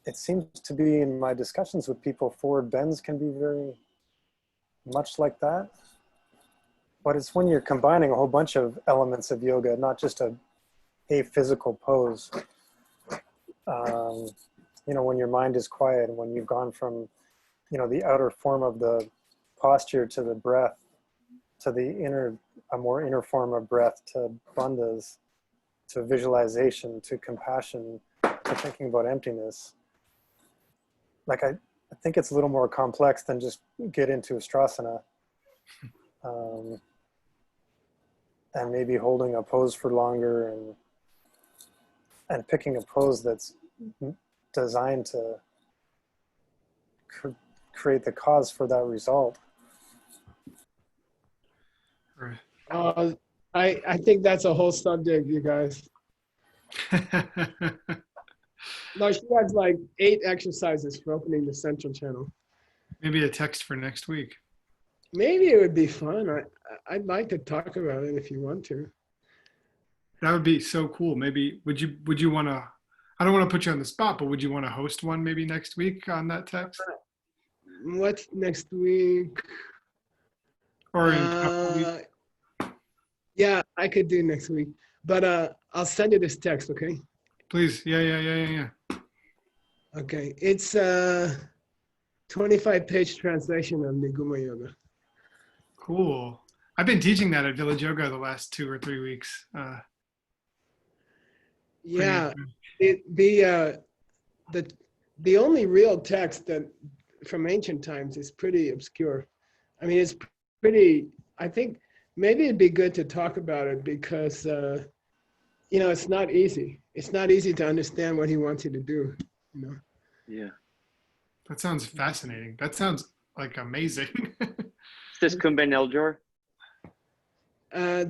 Speaker 4: it seems to be in my discussions with people, forward bends can be very much like that. But it's when you're combining a whole bunch of elements of yoga, not just a physical pose. You know, when your mind is quiet and when you've gone from, you know, the outer form of the posture to the breath, to the inner, a more inner form of breath, to bandhas, to visualization, to compassion, to thinking about emptiness. Like I think it's a little more complex than just get into Ustrasana. And maybe holding a pose for longer and picking a pose that's designed to create the cause for that result.
Speaker 1: Right.
Speaker 2: I think that's a whole subject, you guys. No, she has like 8 exercises for opening the central channel.
Speaker 1: Maybe a text for next week.
Speaker 2: Maybe it would be fun. I'd like to talk about it if you want to.
Speaker 1: That would be so cool. Maybe would you want to? I don't want to put you on the spot, but would you want to host one maybe next week on that text?
Speaker 2: What's next week?
Speaker 1: Or in a couple of weeks?
Speaker 2: Yeah, I could do next week, but I'll send you this text, okay?
Speaker 1: Please, yeah.
Speaker 2: Okay, it's a 25-page translation of Niguma Yoga.
Speaker 1: Cool. I've been teaching that at Village Yoga the last 2 or 3 weeks.
Speaker 2: Yeah, the only real text that from ancient times is pretty obscure. I mean, it's pretty. I think maybe it'd be good to talk about it because you know, it's not easy. It's not easy to understand what he wants you to do. You know.
Speaker 3: Yeah.
Speaker 1: That sounds fascinating. That sounds like amazing.
Speaker 3: Is this Kumbe Neljor?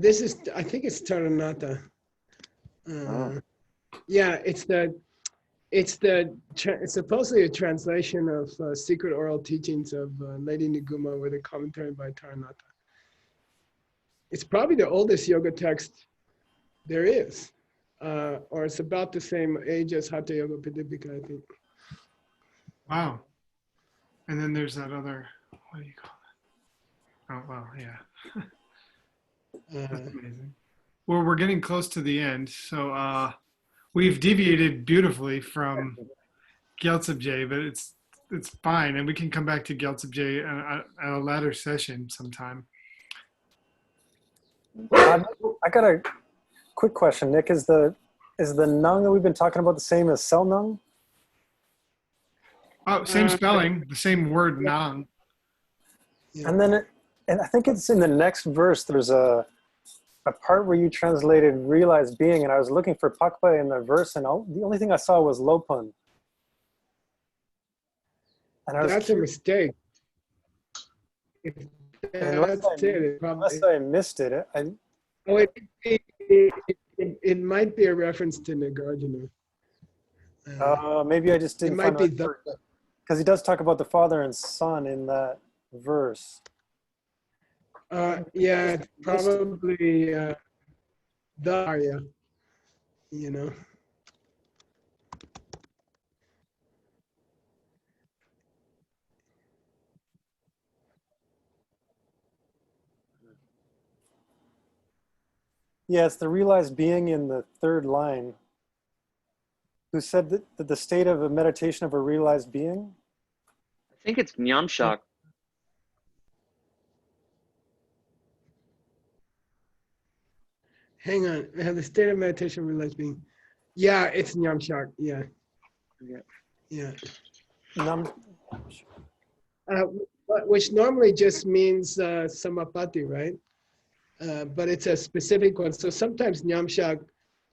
Speaker 2: This is, I think it's Taranata. Yeah, it's supposedly a translation of Secret Oral Teachings of Lady Niguma with a commentary by Taranata. It's probably the oldest yoga text there is, or it's about the same age as Hatha Yoga Pradipika, I think.
Speaker 1: Wow. And then there's that other, what do you call it? Oh, well, yeah. That's amazing. Well, we're getting close to the end. So we've deviated beautifully from Gyaltsabje, but it's fine. And we can come back to Gyaltsabje at a later session sometime.
Speaker 4: I got a quick question, Nick. Is the nung that we've been talking about the same as sel nung?
Speaker 1: Oh, same spelling, the same word, nang.
Speaker 2: Yeah.
Speaker 4: And then, and I think it's in the next verse, there's a part where you translated realized being, and I was looking for pakpa in the verse, and the only thing I saw was lopun. And I was
Speaker 2: That's a mistake. If
Speaker 4: unless I missed it.
Speaker 2: It might be a reference to Nagarjuna.
Speaker 4: Maybe I just
Speaker 2: It
Speaker 4: didn't
Speaker 2: might
Speaker 4: find
Speaker 2: be
Speaker 4: it. Because he does talk about the father and son in that verse.
Speaker 2: Yeah, it's probably the Arya, you know.
Speaker 4: Yeah, it's the realized being in the third line. Who said that the state of a meditation of a realized being?
Speaker 3: I think it's Nyamshak.
Speaker 2: hang on. I have the state of meditation realized being. Yeah, it's Nyamshak. Yeah.
Speaker 3: Yeah.
Speaker 2: Yeah.
Speaker 4: Num-
Speaker 2: Which normally just means samapati, right? But it's a specific one. So sometimes Nyamshak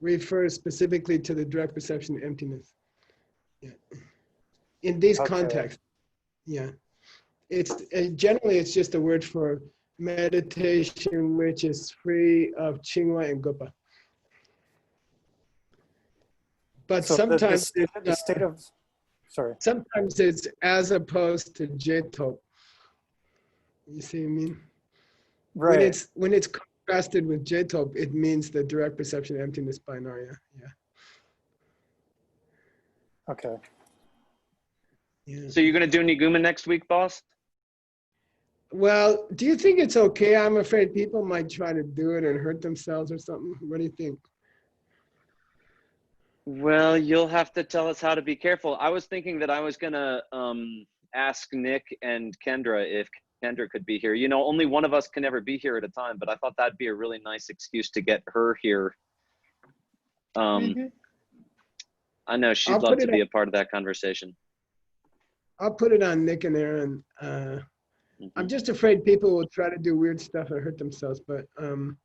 Speaker 2: refers specifically to the direct perception of emptiness. Yeah. In these
Speaker 4: Okay.
Speaker 2: contexts. Yeah. It's generally it's just a word for meditation which is free of chingwa and gopa. But
Speaker 4: So
Speaker 2: sometimes
Speaker 4: the state of, sorry.
Speaker 2: sometimes it's as opposed to jetop. You see what I mean?
Speaker 4: Right.
Speaker 2: When it's contrasted with jetop, it means the direct perception of emptiness binary. Yeah.
Speaker 4: Okay.
Speaker 2: Yeah.
Speaker 3: So you're gonna do Niguma next week, boss?
Speaker 2: Well, do you think it's okay? I'm afraid people might try to do it and hurt themselves or something. What do you think?
Speaker 3: Well, you'll have to tell us how to be careful. I was thinking that I was gonna ask Nick and Kendra if Kendra could be here. You know, only one of us can ever be here at a time, but I thought that'd be a really nice excuse to get her here. I know she'd love to be a part of that conversation.
Speaker 2: I'll put it on Nick and Aaron. I'm just afraid people will try to do weird stuff and hurt themselves, but I'll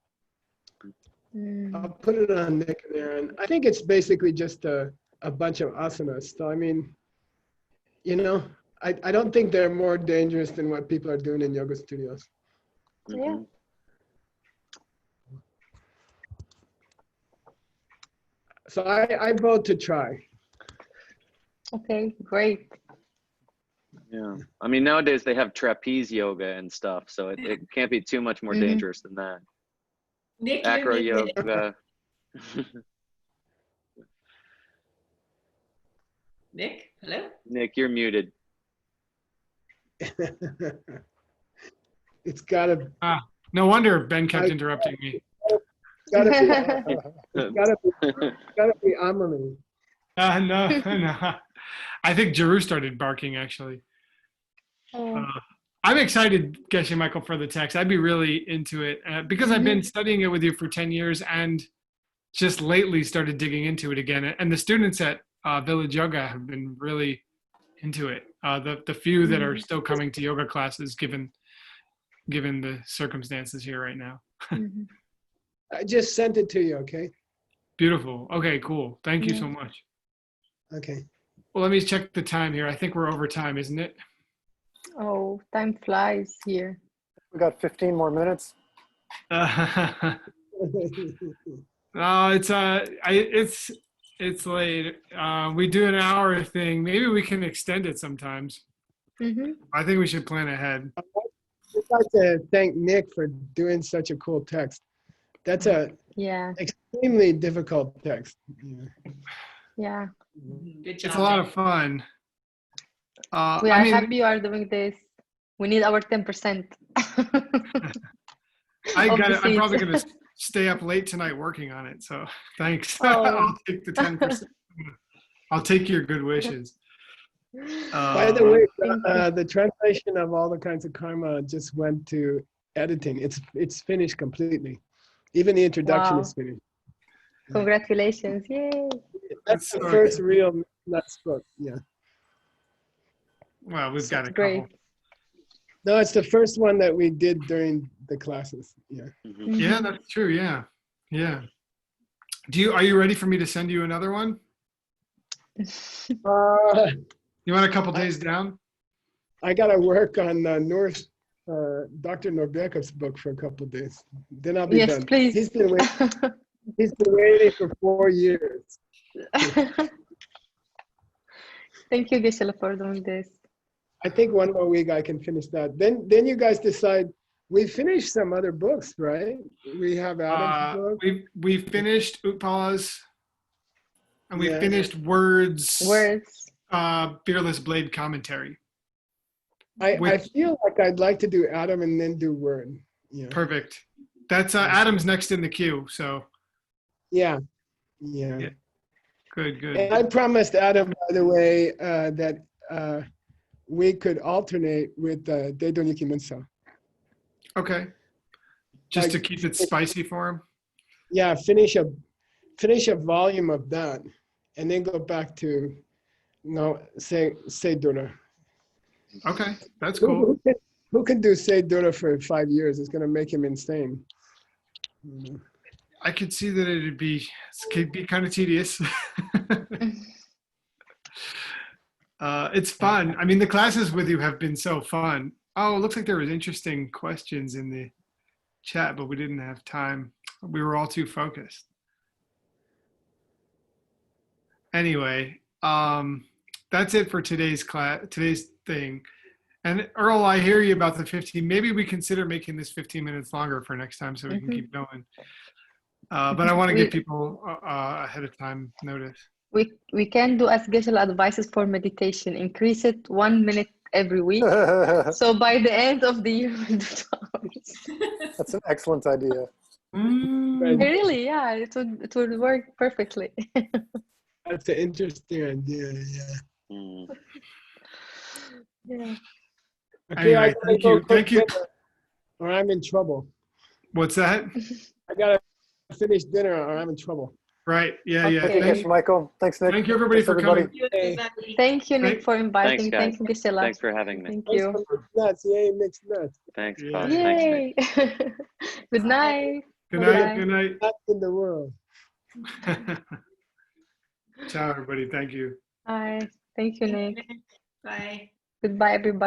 Speaker 2: put it on Nick and Aaron. I think it's basically just a bunch of asanas. So, I mean, you know, I don't think they're more dangerous than what people are doing in yoga studios.
Speaker 5: Yeah.
Speaker 2: So I vote to try.
Speaker 5: Okay, great.
Speaker 3: Yeah. I mean, nowadays they have trapeze yoga and stuff, so it can't be too much more dangerous than that.
Speaker 6: Nick,
Speaker 3: Acro
Speaker 6: you're muted.
Speaker 3: yoga.
Speaker 6: Nick, hello?
Speaker 3: Nick, you're muted.
Speaker 2: It's gotta
Speaker 1: No wonder Ben kept interrupting me.
Speaker 2: gotta be Amelie.
Speaker 1: No. I think Jeru started barking, actually.
Speaker 5: Oh,
Speaker 1: I'm excited, Geshe Michael, for the text. I'd be really into it because I've been studying it with you for 10 years and just lately started digging into it again. And the students at Village Yoga have been really into it. The few that are still coming to yoga classes, given the circumstances here right now.
Speaker 2: I just sent it to you, okay?
Speaker 1: Beautiful. Okay, cool. Thank you so much.
Speaker 2: Okay.
Speaker 1: Well, let me check the time here. I think we're over time, isn't it?
Speaker 5: oh, time flies here.
Speaker 4: We got 15 more minutes.
Speaker 1: No, it's late. We do an hour thing. Maybe we can extend it sometimes. I think we should plan ahead.
Speaker 2: I'd like to thank Nick for doing such a cool text. That's a extremely difficult text.
Speaker 5: Yeah.
Speaker 6: Good job.
Speaker 1: It's a lot of fun.
Speaker 5: We are happy you are doing this. We need our 10%.
Speaker 1: I'm probably going to stay up late tonight working on it. So thanks.
Speaker 5: Oh.
Speaker 1: I'll take the 10%. I'll take your good wishes.
Speaker 2: By the way, the translation of all the kinds of karma just went to editing. It's finished completely. Even the introduction is finished.
Speaker 5: Congratulations. Yay.
Speaker 2: That's the first real nuts book. Yeah.
Speaker 1: Well, we've got a
Speaker 5: Great.
Speaker 1: couple.
Speaker 2: No, it's the first one that we did during the classes. Yeah.
Speaker 1: Yeah, that's true. Yeah. Yeah. Are you ready for me to send you another one? You want a couple days down?
Speaker 2: I got to work on Dr. Norbekov's book for a couple of days. Then I'll be done.
Speaker 5: Yes, please.
Speaker 2: He's been waiting for 4 years.
Speaker 5: Thank you, Gisela, for doing this.
Speaker 2: I think one more week I can finish that. Then you guys decide. We finished some other books, right? We have Adam's book.
Speaker 1: We finished Utpala's, and we
Speaker 2: Yeah.
Speaker 1: finished Words.
Speaker 5: Words.
Speaker 1: Fearless Blade commentary.
Speaker 2: I feel like I'd like to do Adam and then do Word. Yeah.
Speaker 1: Perfect. That's Adam's next in the queue. So.
Speaker 2: Yeah.
Speaker 1: Good.
Speaker 2: And I promised Adam, by the way, that we could alternate with Daedon Yukimunsa.
Speaker 1: Okay. Just to keep it spicy for him.
Speaker 2: Yeah, finish a volume of that, and then go back to say Dura.
Speaker 1: Okay, that's cool.
Speaker 2: Who can do say Dura for 5 years? It's gonna make him insane.
Speaker 1: I could see that could be kind of tedious. It's fun. I mean, the classes with you have been so fun. Oh, it looks like there was interesting questions in the chat, but we didn't have time. We were all too focused. Anyway, that's it for today's class, today's thing. And Earl, I hear you about the 15. Maybe we consider making this 15 minutes longer for next time so we can keep going. But I want to give people ahead of time notice.
Speaker 5: We can do as Geshe advices for meditation. Increase it 1 minute every week. So by the end of the year, we'll do 2 hours.
Speaker 4: That's an excellent idea.
Speaker 5: Really, yeah, it would work perfectly.
Speaker 2: That's an interesting idea. Yeah.
Speaker 3: Mm.
Speaker 5: Yeah.
Speaker 2: Okay,
Speaker 1: Anyway, thank you.
Speaker 2: Or I'm in trouble.
Speaker 1: What's that?
Speaker 2: I gotta finish dinner, or I'm in trouble.
Speaker 1: Right. Yeah. Yeah.
Speaker 4: Okay,
Speaker 1: Thank,
Speaker 4: Geshe Michael. Thanks, Nick.
Speaker 1: thank you, everybody,
Speaker 4: Thanks,
Speaker 1: for coming.
Speaker 5: Thank you, Nick, for inviting.
Speaker 3: Thanks,
Speaker 5: Thank you, Geshe.
Speaker 3: Thanks for having me.
Speaker 5: Thank you.
Speaker 2: Mixed nuts, yay, mixed nuts.
Speaker 3: Thanks,
Speaker 1: Yeah.
Speaker 3: Bob. Thanks, Nick.
Speaker 5: Yay. Good night.
Speaker 1: Good
Speaker 5: Bye-bye.
Speaker 1: night. Good night.
Speaker 2: Nuts in the world.
Speaker 1: Ciao, everybody. Thank you.
Speaker 5: Bye. Thank you, Nick.
Speaker 6: Bye.
Speaker 5: Goodbye, everybody.